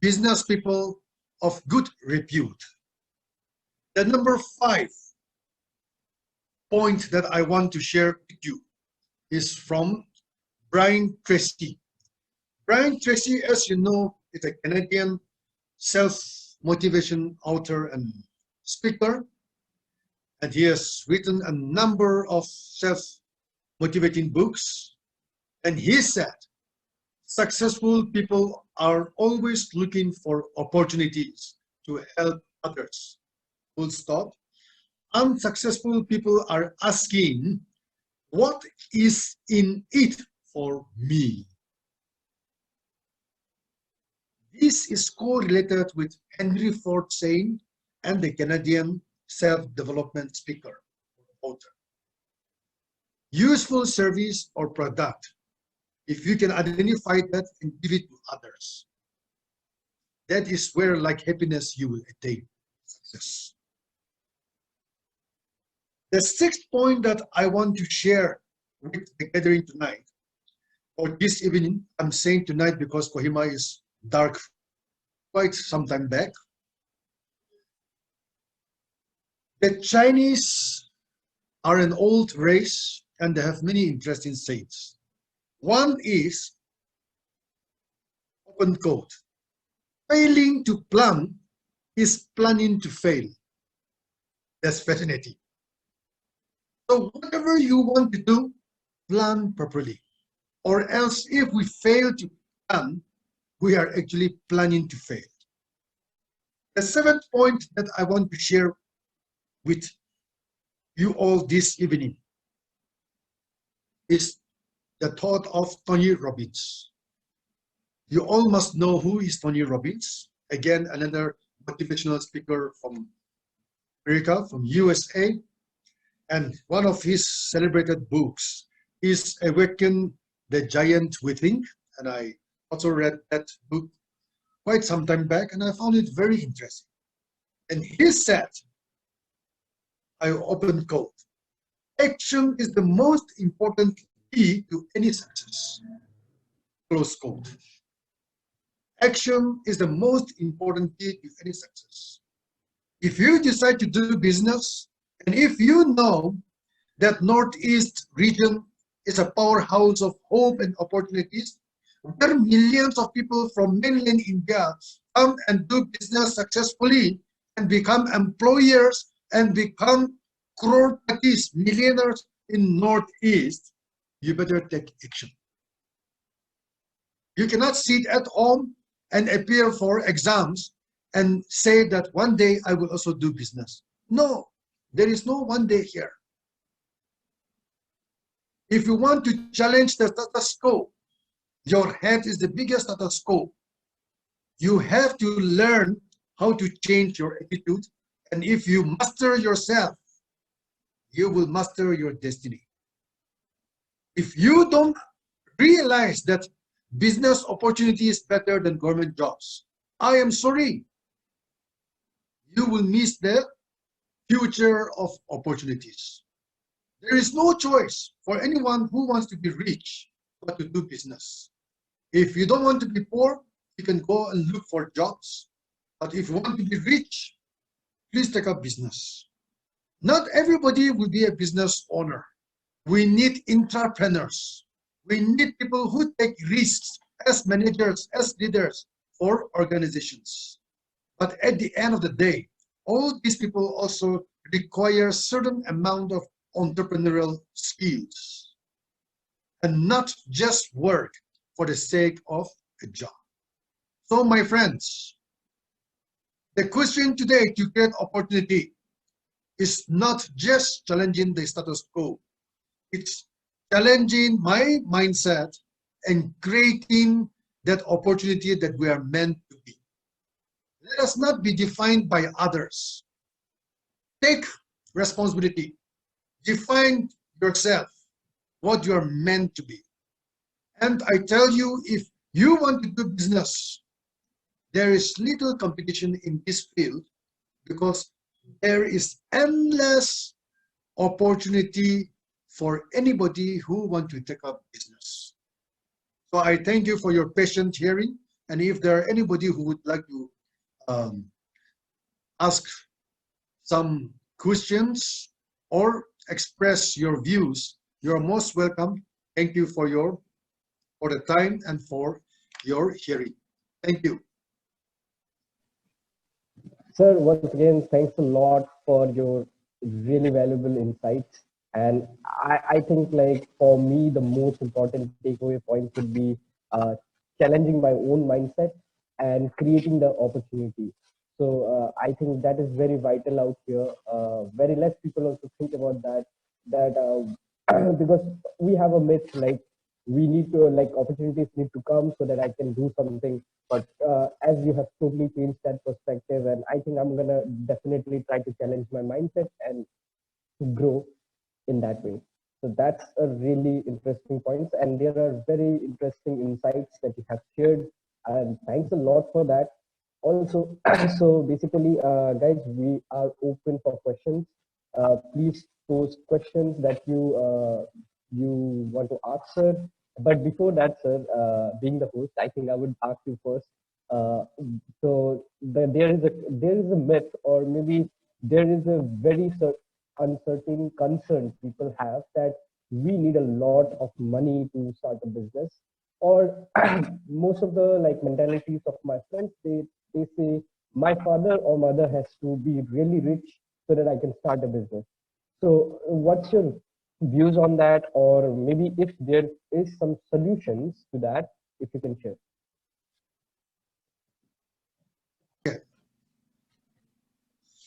business people of good repute. The number 5 point that I want to share with you is from Brian Tracy. Brian Tracy, as you know, is a Canadian self-motivation author and speaker, and he has written a number of self-motivating books. And he said, successful people are always looking for opportunities to help others. Full stop. Unsuccessful people are asking, what is in it for me? This is correlated with Henry Ford saying and the Canadian self-development speaker or author. Useful service or product, if you can identify that and give it to others, that is where, like happiness, you will attain success. The 6th point that I want to share with the gathering tonight, or this evening, I'm saying tonight because Kohima is dark quite some time back. The Chinese are an old race and they have many interesting sayings. One is, open quote, failing to plan is planning to fail. That's fascinating. So whatever you want to do, plan properly. Or else if we fail to plan, we are actually planning to fail. The 7th point that I want to share with you all this evening is the thought of Tony Robbins. You all must know who is Tony Robbins. Again, another motivational speaker from America, from USA. And one of his celebrated books is Awaken the Giant Within. And I also read that book quite some time back, and I found it very interesting. And he said, I open quote, action is the most important key to any success. Close quote. Action is the most important key to any success. If you decide to do business, and if you know that Northeast region is a powerhouse of hope and opportunities, where millions of people from mainland India come and do business successfully and become employers and become crore-patis, millionaires in Northeast, you better take action. You cannot sit at home and appear for exams and say that one day I will also do business. No, there is no one day here. If you want to challenge the status quo, your head is the biggest status quo. You have to learn how to change your attitude, and if you master yourself, you will master your destiny. If you don't realize that business opportunity is better than government jobs, I am sorry. You will miss the future of opportunities. There is no choice for anyone who wants to be rich but to do business. If you don't want to be poor, you can go and look for jobs. But if you want to be rich, please take up business. Not everybody will be a business owner. We need entrepreneurs. We need people who take risks as managers, as leaders for organizations. But at the end of the day, all these people also require a certain amount of entrepreneurial skills and not just work for the sake of a job. So my friends, the question today to create opportunity is not just challenging the status quo. It's challenging my mindset and creating that opportunity that we are meant to be. Let us not be defined by others. Take responsibility. Define yourself, what you are meant to be. And I tell you, if you want to do business, there is little competition in this field because there is endless opportunity for anybody who wants to take up business. So I thank you for your patient hearing. And if there are anybody who would like to ask some questions or express your views, you are most welcome. Thank you for the time and for your hearing. Thank you. Sir, once again, thanks a lot for your really valuable insights. And I think, like, for me, the most important takeaway point would be challenging my own mindset and creating the opportunity. So I think that is very vital out here. Very less people also think about that. Because we have a myth, like, we need to, like, opportunities need to come so that I can do something. But as you have totally changed that perspective, and I think I'm gonna definitely try to challenge my mindset and to grow in that way. So that's a really interesting point, and there are very interesting insights that you have shared, and thanks a lot for that. Also, so basically, guys, we are open for questions. Please post questions that you want to ask, sir. But before that, sir, being the host, I think I would ask you first. Uh, there is a myth, or maybe there is a very uncertain concern people have that we need a lot of money to start a business. Or most of the, like, mentalities of my friends, they say my father or mother has to be really rich so that I can start a business. So what's your views on that, or maybe if there is some solutions to that, if you can share?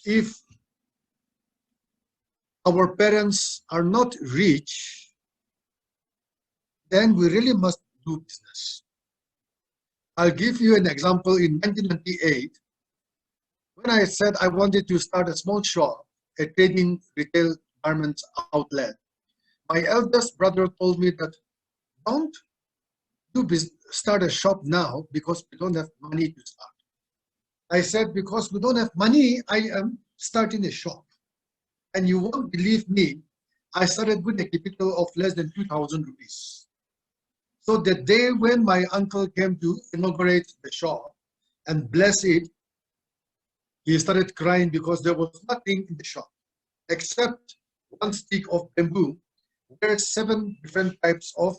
If our parents are not rich, then we really must do business. I'll give you an example. In 1998, when I said I wanted to start a small shop, a trading retail garments outlet, my eldest brother told me that don't start a shop now because we don't have money to start. I said, because we don't have money, I am starting a shop. And you won't believe me, I started with a capital of less than 2,000 rupees. So the day when my uncle came to inaugurate the shop and bless it, he started crying because there was nothing in the shop except one stick of bamboo where 7 different types of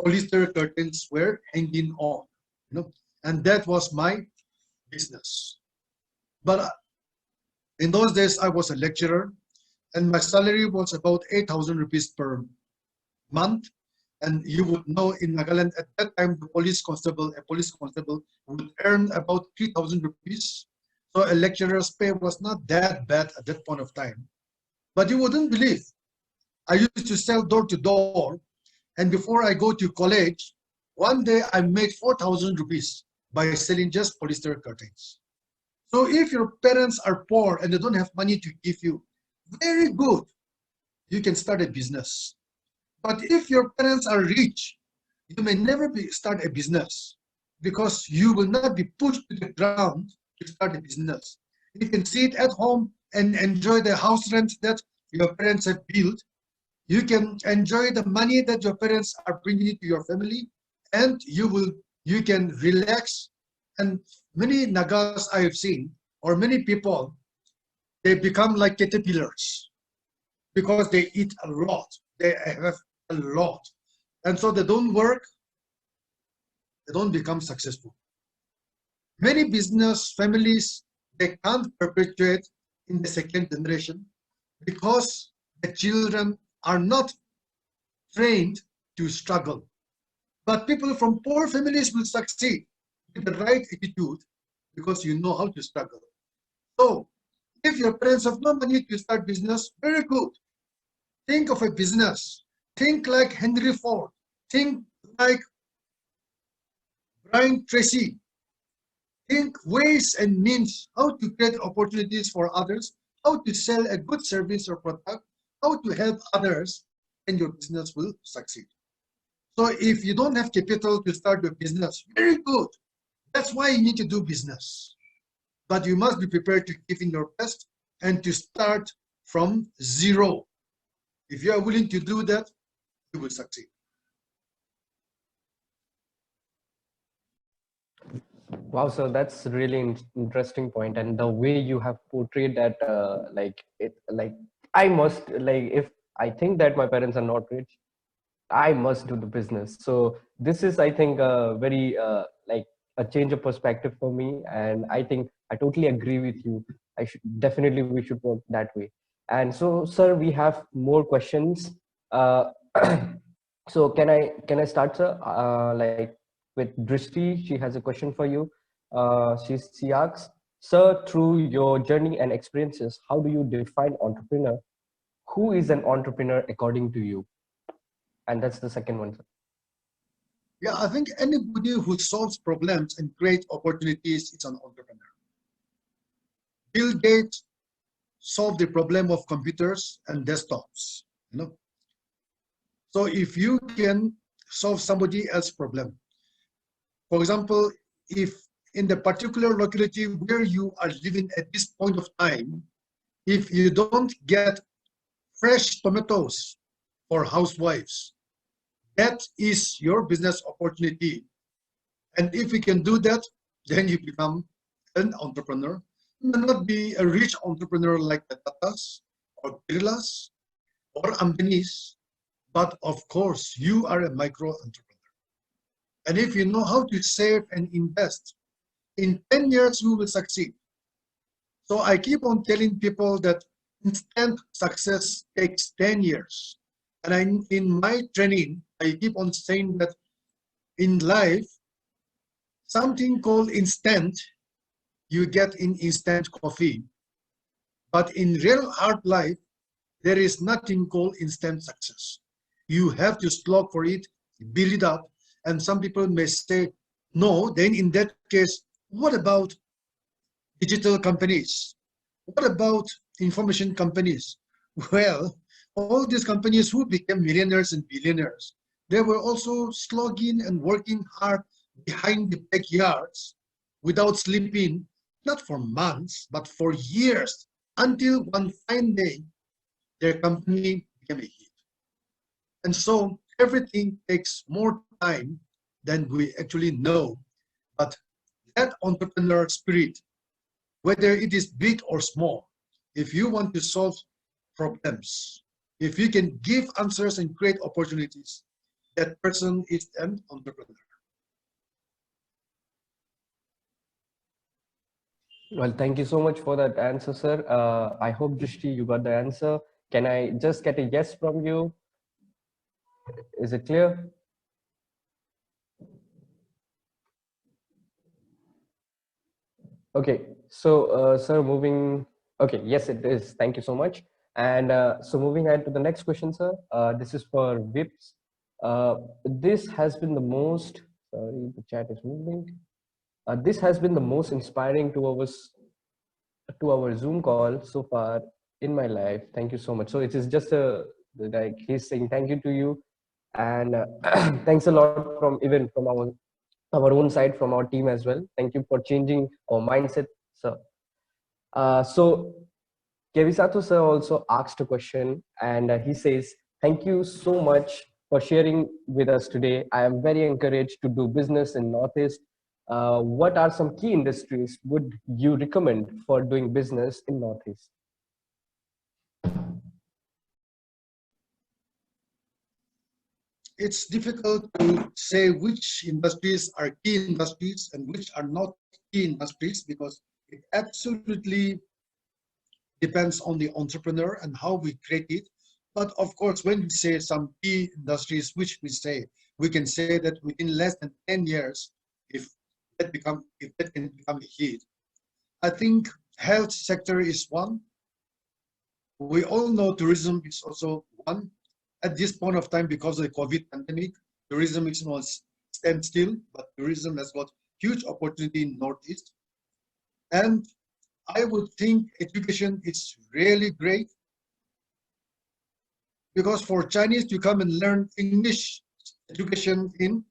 polyester curtains were hanging on, and that was my business. But in those days, I was a lecturer, and my salary was about 8,000 rupees per month. And you would know, in Nagaland at that time, a police constable would earn about 3,000 rupees. So a lecturer's pay was not that bad at that point of time. But you wouldn't believe, I used to sell door to door, and before I go to college, one day I made 4,000 rupees by selling just polyester curtains. So if your parents are poor and they don't have money to give you, very good, you can start a business. But if your parents are rich, you may never start a business because you will not be pushed to the ground to start a business. You can sit at home and enjoy the house rent that your parents have built. You can enjoy the money that your parents are bringing to your family, and you can relax. And many Nagas I have seen, or many people, they become like caterpillars because they eat a lot. They have a lot. And so they don't work, they don't become successful. Many business families, they can't perpetuate in the second generation because the children are not trained to struggle. But people from poor families will succeed with the right attitude because you know how to struggle. So if your parents have no money to start business, very good. Think of a business. Think like Henry Ford. Think like Brian Tracy. Think ways and means how to create opportunities for others, how to sell a good service or product, how to help others, and your business will succeed. So if you don't have capital to start your business, very good. That's why you need to do business. But you must be prepared to give in your best and to start from zero. If you are willing to do that, you will succeed. Wow, so that's really interesting point, and the way you have portrayed that, I must like if I think that my parents are not rich, I must do the business. So this is, I think, very like a change of perspective for me, and I think I totally agree with you. I should definitely we should work that way. And so, sir, we have more questions. Uh, so can I start, sir? Like with Drishti, she has a question for you. She asks, sir, through your journey and experiences, how do you define entrepreneur? Who is an entrepreneur according to you? And that's the second one, sir. Yeah, I think anybody who solves problems and creates opportunities is an entrepreneur. Bill Gates solved the problem of computers and desktops. You know, so if you can solve somebody else's problem, for example, if in the particular locality where you are living at this point of time, if you don't get fresh tomatoes for housewives, that is your business opportunity. And if you can do that, then you become an entrepreneur. You may not be a rich entrepreneur like the Tatas or Birlas or Ambanis, but of course, you are a micro entrepreneur. And if you know how to save and invest, in 10 years, you will succeed. So I keep on telling people that instant success takes 10 years. And in my training, I keep on saying that in life, something called instant, you get in instant coffee. But in real hard life, there is nothing called instant success. You have to slog for it, build it up. And some people may say, no, then in that case, what about digital companies? What about information companies? Well, all these companies who became millionaires and billionaires, they were also slogging and working hard behind the backyards without sleeping, not for months, but for years, until one fine day, their company became a hit. And so everything takes more time than we actually know. But that entrepreneur spirit, whether it is big or small, if you want to solve problems, if you can give answers and create opportunities, that person is an entrepreneur. Well, thank you so much for that answer, sir. I hope, Drishti, you got the answer. Can I just get a yes from you? Is it clear? Okay, so, sir, moving. Okay, yes, it is. Thank you so much. And so, moving ahead to the next question, sir. This is for VIPs. This has been the most. Sorry, the chat is moving. This has been the most inspiring 2 hours, 2 hour Zoom call so far in my life. Thank you so much. So it is just a like he's saying thank you to you, and thanks a lot from even from our own side, from our team as well. Thank you for changing our mindset, sir. So Kevisato sir also asked a question, and he says, "Thank you so much for sharing with us today. I am very encouraged to do business in Northeast. What are some key industries would you recommend for doing business in Northeast?" It's difficult to say which industries are key industries and which are not key industries because it absolutely depends on the entrepreneur and how we create it. But of course, when we say some key industries, which we can say that within less than 10 years, if that can become a hit. I think health sector is one. We all know tourism is also one. At this point of time, because of the COVID pandemic, tourism is not standstill, but tourism has got huge opportunity in Northeast. And I would think education is really great, because for Chinese to come and learn English education in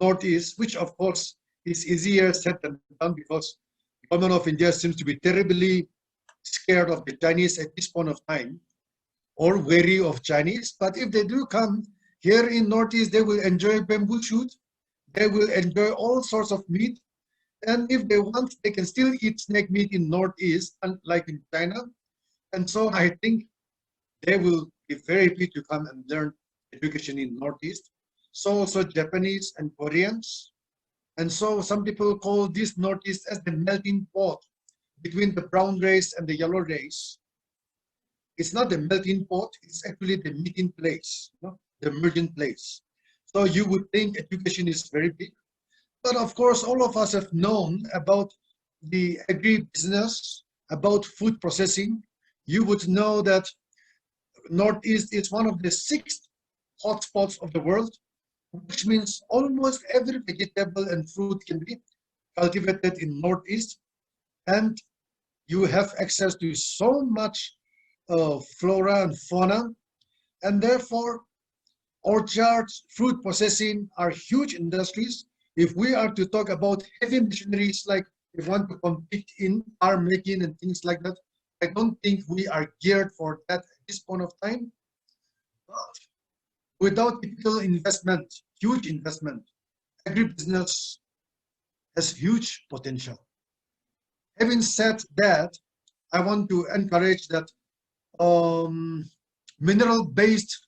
Northeast, which of course is easier said than done, because the government of India seems to be terribly scared of the Chinese at this point of time, or wary of Chinese. But if they do come here in Northeast, they will enjoy bamboo shoot, they will enjoy all sorts of meat, and if they want, they can still eat snake meat in Northeast, unlike in China. And so I think they will be very happy to come and learn education in Northeast. So also Japanese and Koreans. And so some people call this Northeast as the melting pot between the brown race and the yellow race. It's not the melting pot, it's actually the meeting place, the merging place. So you would think education is very big. But of course, all of us have known about the agri-business, about food processing. You would know that Northeast is one of the 6 hotspots of the world, which means almost every vegetable and fruit can be cultivated in Northeast. And you have access to so much flora and fauna. And therefore, orchards, fruit processing are huge industries. If we are to talk about heavy machineries, like if we want to compete in car making and things like that, I don't think we are geared for that at this point of time. But without typical investment, huge investment, agribusiness has huge potential. Having said that, I want to encourage that mineral-based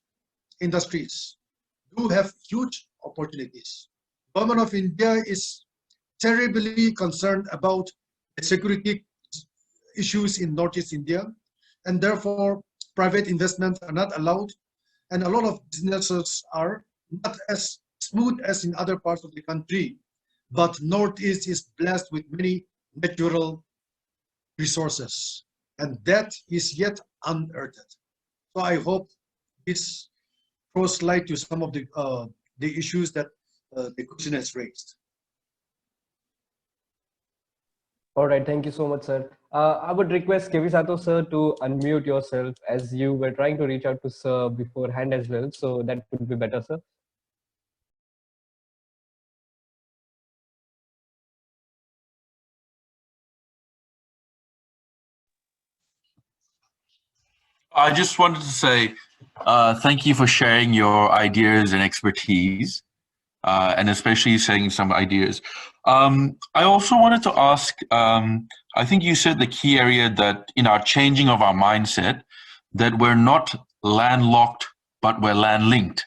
industries do have huge opportunities. Government of India is terribly concerned about the security issues in Northeast India, and therefore private investments are not allowed, and a lot of businesses are not as smooth as in other parts of the country. But Northeast is blessed with many natural resources, and that is yet unearthed. So I hope this throws light to some of the issues that the question has raised. All right, thank you so much, sir. I would request Kevisato sir to unmute yourself, as you were trying to reach out to sir beforehand as well. So that would be better, sir. I just wanted to say thank you for sharing your ideas and expertise, and especially saying some ideas. I also wanted to ask, I think you said the key area that in our changing of our mindset, that we're not landlocked, but we're land linked.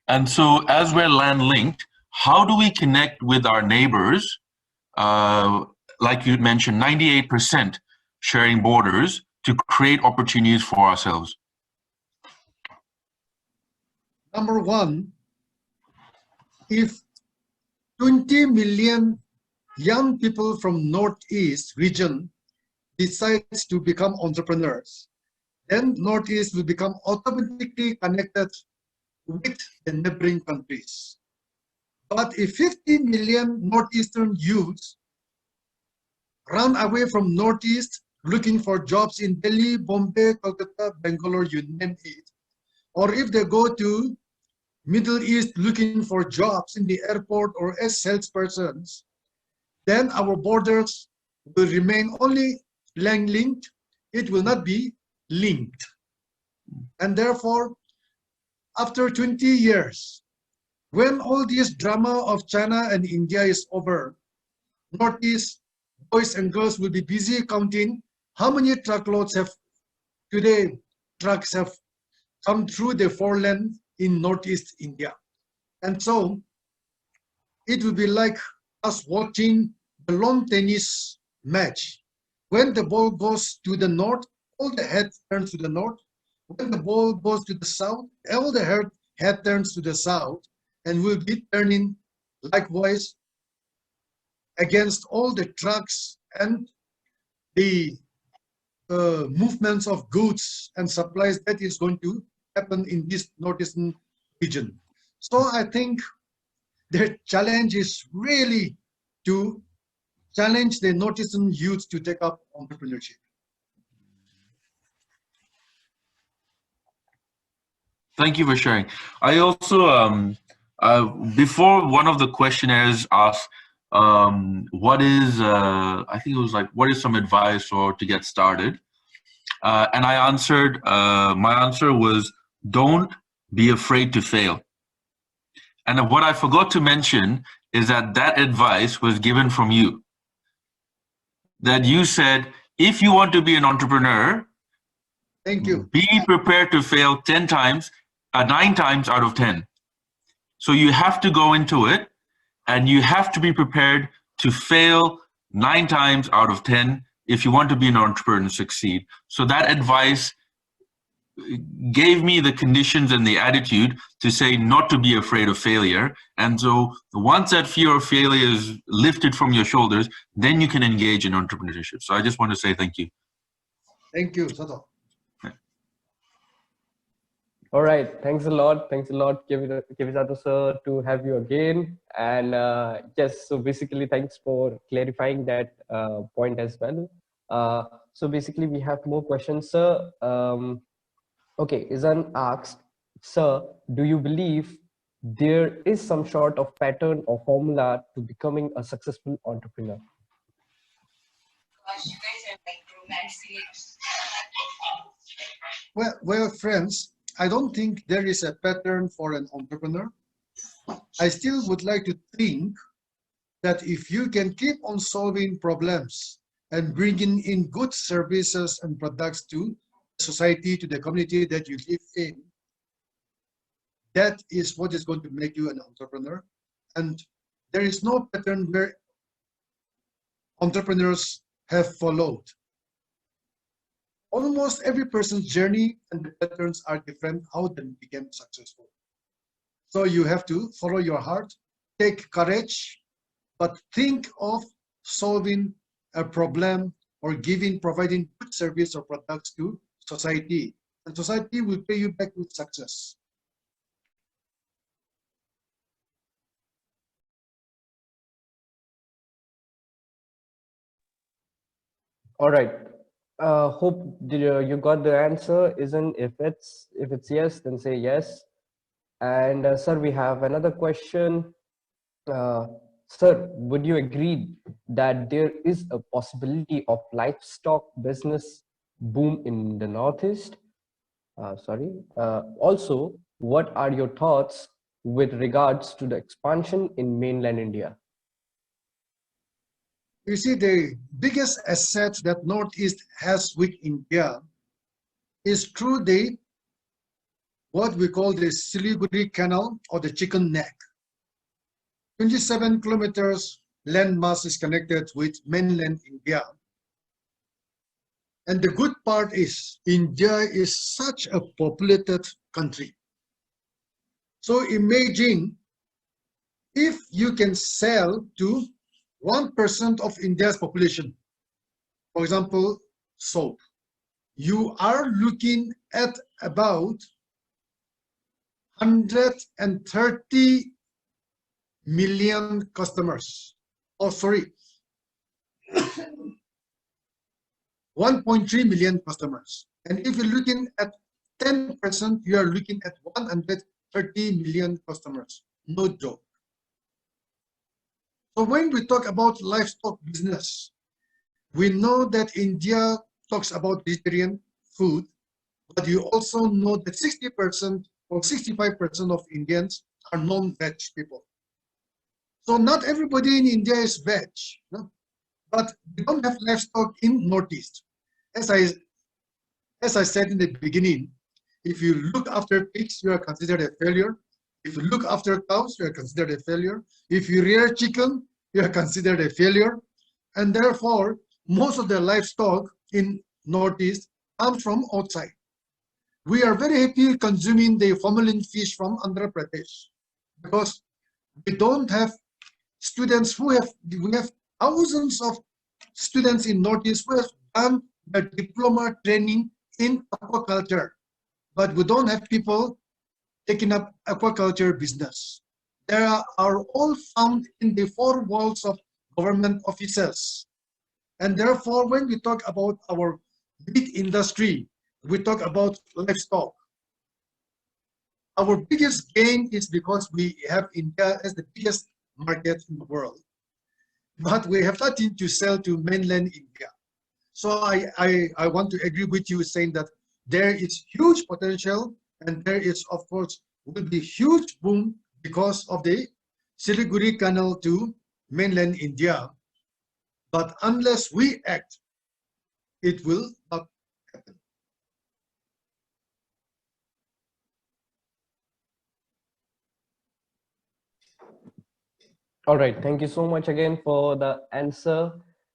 And so as we're land linked, how do we connect with our neighbors? Like you mentioned, 98% sharing borders to create opportunities for ourselves. Number one, if 20 million young people from Northeast region decides to become entrepreneurs, then Northeast will become automatically connected with the neighboring countries. But if 50 million Northeastern youths run away from Northeast looking for jobs in Delhi, Bombay, Kolkata, Bangalore, you name it, or if they go to Middle East looking for jobs in the airport or as salespersons, then our borders will remain only land linked. It will not be linked. And therefore, after 20 years, when all this drama of China and India is over, Northeast boys and girls will be busy counting how many truckloads have today trucks have come through the foreland in Northeast India. And so it will be like us watching the lawn tennis match. When the ball goes to the north, all the head turns to the north. When the ball goes to the south, all the head turns to the south, and will be turning likewise against all the trucks and the movements of goods and supplies that is going to happen in this northeastern region. So I think their challenge is really to challenge the Northeastern youth to take up entrepreneurship. Thank you for sharing. I also, before one of the questionnaires asked, what is, I think it was like, what is some advice or to get started? And I answered, my answer was, don't be afraid to fail. And what I forgot to mention is that that advice was given from you. That you said, if you want to be an entrepreneur, Thank you. be prepared to fail 10 times, 9 times out of 10. So you have to go into it and you have to be prepared to fail 9 times out of 10 if you want to be an entrepreneur and succeed. So that advice gave me the conditions and the attitude to say not to be afraid of failure. And so once that fear of failure is lifted from your shoulders, then you can engage in entrepreneurship. So I just want to say thank you. Thank you, Sato. All right, thanks a lot, Kevisato sir, to have you again. And yes, so basically, thanks for clarifying that point as well. So basically, we have more questions, sir. Okay, Izan asked, sir, do you believe there is some sort of pattern or formula to becoming a successful entrepreneur? Well, friends, I don't think there is a pattern for an entrepreneur. I still would like to think that if you can keep on solving problems and bringing in good services and products to society, to the community that you live in, that is what is going to make you an entrepreneur. And there is no pattern where entrepreneurs have followed. Almost every person's journey and the patterns are different, how they became successful. So you have to follow your heart, take courage, but think of solving a problem or providing good service or products to society. And society will pay you back with success. All right. Hope you got the answer. Isn't if it's yes, then say yes. And sir, we have another question. Sir, would you agree that there is a possibility of livestock business boom in the Northeast? Also, what are your thoughts with regards to the expansion in mainland India? You see, the biggest asset that Northeast has with India is through what we call the Siliguri Canal or the chicken neck. 27 kilometers landmass is connected with mainland India. And the good part is India is such a populated country. So imagine if you can sell to 1% of India's population, for example, soap, you are looking at about 130 million customers. Oh, sorry, 1.3 million customers. And if you're looking at 10%, you are looking at 130 million customers. No joke. So when we talk about livestock business, we know that India talks about vegetarian food, but you also know that 60% or 65% of Indians are non-veg people. So not everybody in India is veg, no? But we don't have livestock in Northeast. As I said in the beginning, if you look after pigs, you are considered a failure. If you look after cows, you are considered a failure. If you rear chicken, you are considered a failure. And therefore, most of the livestock in Northeast comes from outside. We are very happy consuming the formalin fish from Andhra Pradesh because we don't have students we have thousands of students in Northeast who have done the diploma training in aquaculture, but we don't have people taking up aquaculture business. they are all found in the four walls of government offices. And therefore, when we talk about our big industry, we talk about livestock. Our biggest gain is because we have India as the biggest market in the world. But we have nothing to sell to mainland India. So I want to agree with you saying that there is huge potential, and there is, of course, will be huge boom because of the Siliguri Canal to mainland India. But unless we act, it will not happen. All right, thank you so much again for the answer.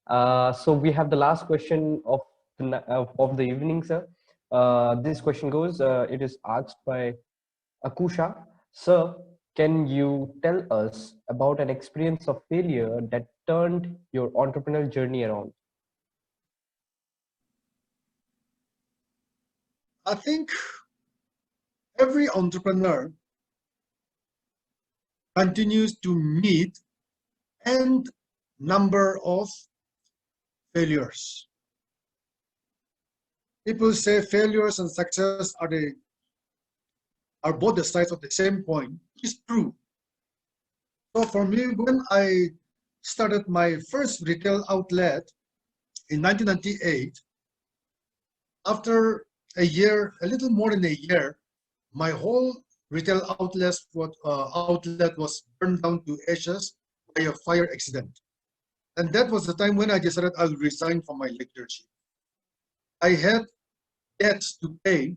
So we have the last question of of the evening, sir. This question goes, it is asked by Akusha. Sir, can you tell us about an experience of failure that turned your entrepreneurial journey around? I think every entrepreneur continues to meet and number of failures. People say failures and success are both the sides of the same coin. It's true. So for me, when I started my first retail outlet in 1998, after a year, a little more than a year, my whole retail outlet was burned down to ashes by a fire accident. And that was the time when I decided I'll resign from my lectureship. I had debts to pay.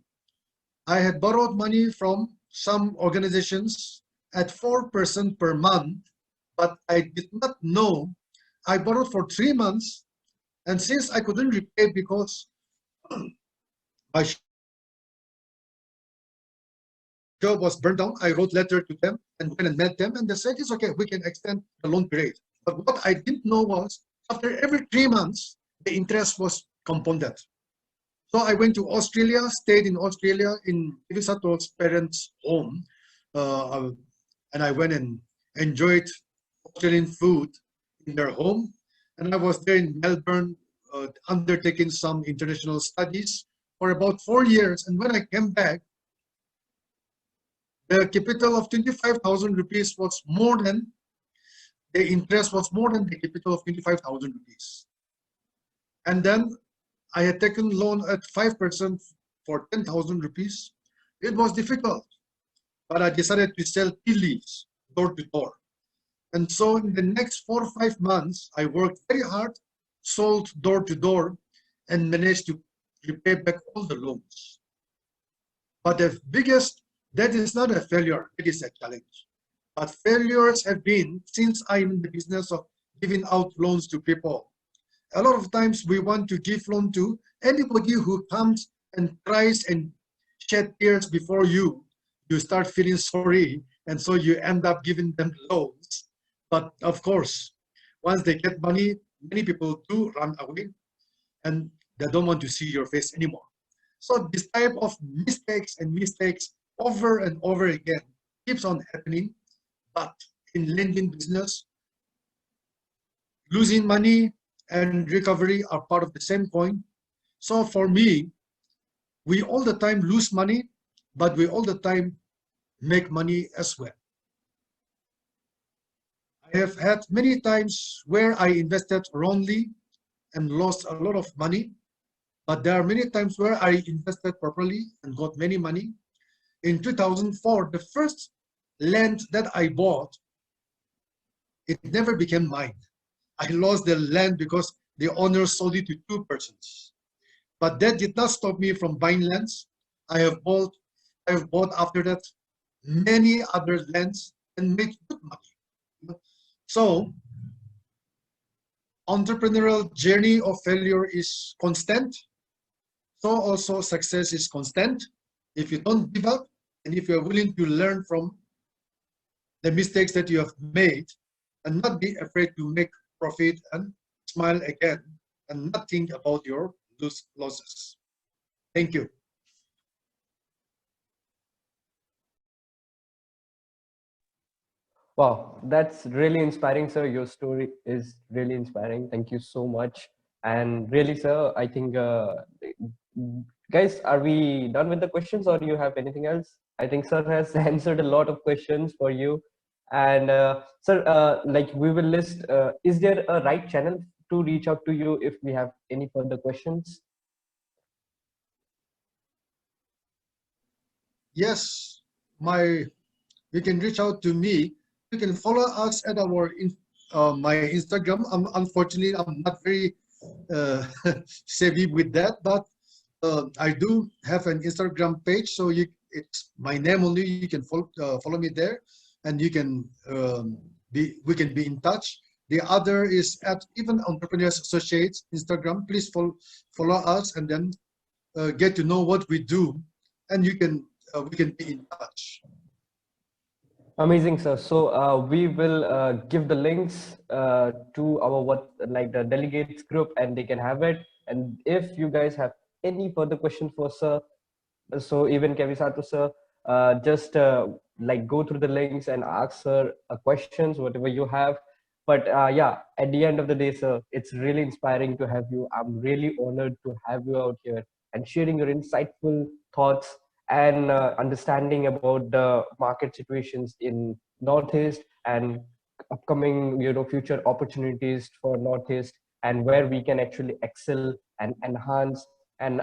I had borrowed money from some organizations at 4% per month, but I did not know. I borrowed for 3 months, and since I couldn't repay because my job was burned down, I wrote letter to them and went and met them, and they said, it's okay, we can extend the loan period. But what I didn't know was, after every 3 months, the interest was compounded. So I went to Australia, stayed in Australia in Kevisato's parents' home, and I went and enjoyed Australian food in their home. And I was there in Melbourne, undertaking some international studies for about 4 years. And when I came back, the capital of 25,000 rupees was more than, the interest was more than the capital of 25,000 rupees. And then I had taken loan at 5% for 10,000 rupees. It was difficult, but I decided to sell tea leaves door to door. And so in the next 4 or 5 months, I worked very hard, sold door to door, and managed to repay back all the loans. But the biggest, that is not a failure, it is a challenge. But failures have been, since I'm in the business of giving out loans to people, a lot of times we want to give loan to anybody who comes and cries and shed tears before you. You start feeling sorry, and so you end up giving them loans. But of course, once they get money, many people do run away, and they don't want to see your face anymore. So this type of mistakes over and over again keeps on happening. But in lending business, losing money and recovery are part of the same coin. So for me, we all the time lose money, but we all the time make money as well. I have had many times where I invested wrongly and lost a lot of money, but there are many times where I invested properly and got many money. In 2004, the first land that I bought, it never became mine. I lost the land because the owner sold it to 2 persons. But that did not stop me from buying lands. I have bought after that many other lands and made good money. So entrepreneurial journey of failure is constant. So also success is constant. If you don't give up, and if you're willing to learn from the mistakes that you have made, and not be afraid to make profit and smile again, and not think about your losses. Thank you. Wow, that's really inspiring, sir. Your story is really inspiring. Thank you so much. And really, sir, I think, guys, are we done with the questions or you have anything else? I think sir has answered a lot of questions for you. And sir, like we will list, is there a right channel to reach out to you if we have any further questions? Yes, my you can reach out to me. You can follow us at my Instagram. Unfortunately, I'm not very savvy with that, but I do have an Instagram page, so it's my name only. You can follow me there, and you can we can be in touch. The other is at even Entrepreneurs Associates Instagram. Please follow us and then get to know what we do, and we can be in touch. Amazing, sir. So we will give the links to our what like the delegates group, and they can have it. And if you guys have any further questions for sir, so even Kevisato sir, just like go through the links and ask sir questions, whatever you have. But yeah, at the end of the day, sir, it's really inspiring to have you. I'm really honored to have you out here and sharing your insightful thoughts and understanding about the market situations in Northeast and upcoming, future opportunities for Northeast and where we can actually excel and enhance and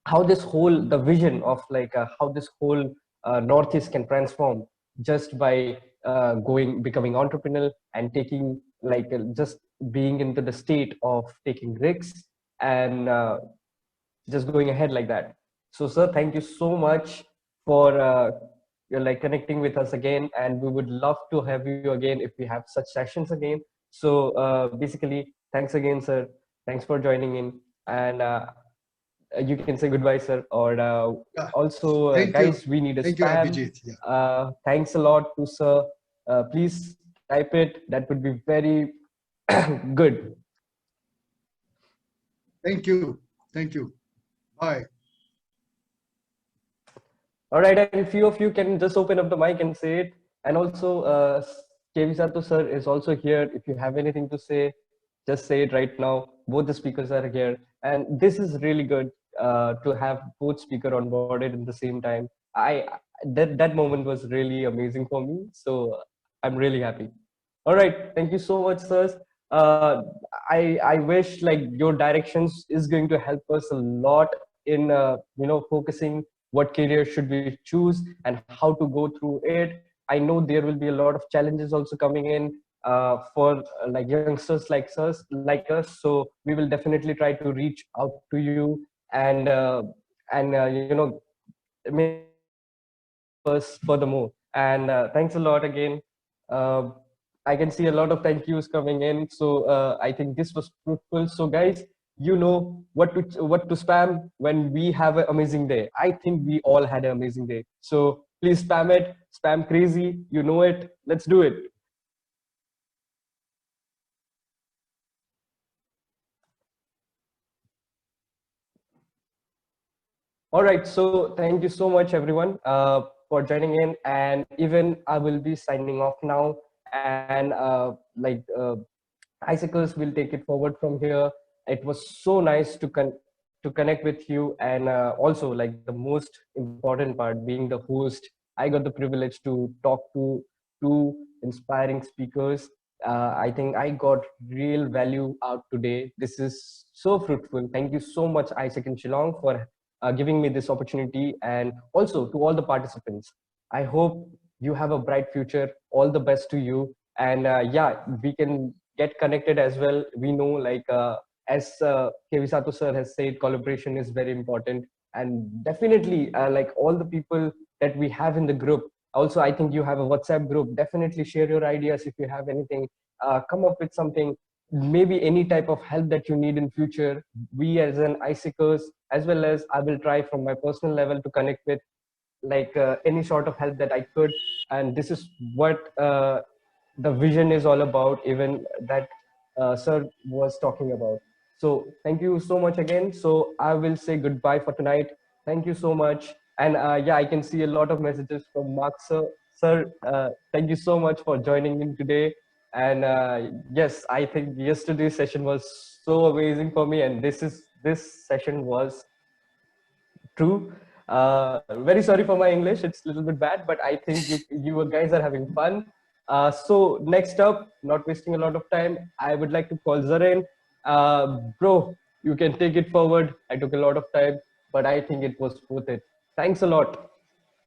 how this whole the vision of like how this whole Northeast can transform just by going becoming entrepreneurial and taking like just being into the state of taking risks and just going ahead like that. So, sir, thank you so much for you're like connecting with us again, and we would love to have you again if we have such sessions again. So, basically, thanks again, sir. Thanks for joining in, and you can say goodbye, sir. Or Yeah. also, Thank you. guys, we need a Thank you, spam. Abhijit. Yeah. Thanks a lot to sir. Please type it. That would be very good. Thank you. Thank you. Bye. All right, and few of you can just open up the mic and say it. And also, Kevisato sir is also here. If you have anything to say, just say it right now. Both the speakers are here, and this is really good to have both speaker onboarded in the same time. That moment was really amazing for me. So I'm really happy. All right, thank you so much, sirs. Uh, I wish like your directions is going to help us a lot in focusing what career should we choose and how to go through it. I know there will be a lot of challenges also coming in for like youngsters like us. So we will definitely try to reach out to you and make us furthermore. And thanks a lot again. Uh, I can see a lot of thank yous coming in. So I think this was fruitful. So guys, you know what to spam when we have an amazing day. I think we all had an amazing day. So please spam it, spam crazy. You know it. Let's do it. All right. So thank you so much, everyone, for joining in. And even I will be signing off now. And Icicles will take it forward from here. It was so nice to connect with you, and also like the most important part, being the host, I got the privilege to talk to two inspiring speakers. I think I got real value out today. This is so fruitful. Thank you so much, Isaac and Shillong, for giving me this opportunity, and also to all the participants. I hope you have a bright future. All the best to you, and yeah, we can get connected as well. We know like as Kevisato sir has said, collaboration is very important, and definitely like all the people that we have in the group. Also, I think you have a WhatsApp group. Definitely share your ideas if you have anything. Come up with something, maybe any type of help that you need in future. We as an icicles, as well as I will try from my personal level to connect with like any sort of help that I could. And this is what the vision is all about, even that sir was talking about. So thank you so much again. So I will say goodbye for tonight. Thank you so much. And yeah, I can see a lot of messages from Mark sir. Sir, thank you so much for joining in today. And yes, I think yesterday's session was so amazing for me, and this session was true. Very sorry for my English; it's a little bit bad, but I think you guys are having fun. So next up, not wasting a lot of time, I would like to call Zaren. Bro, you can take it forward. I took a lot of time, but I think it was worth it. Thanks a lot.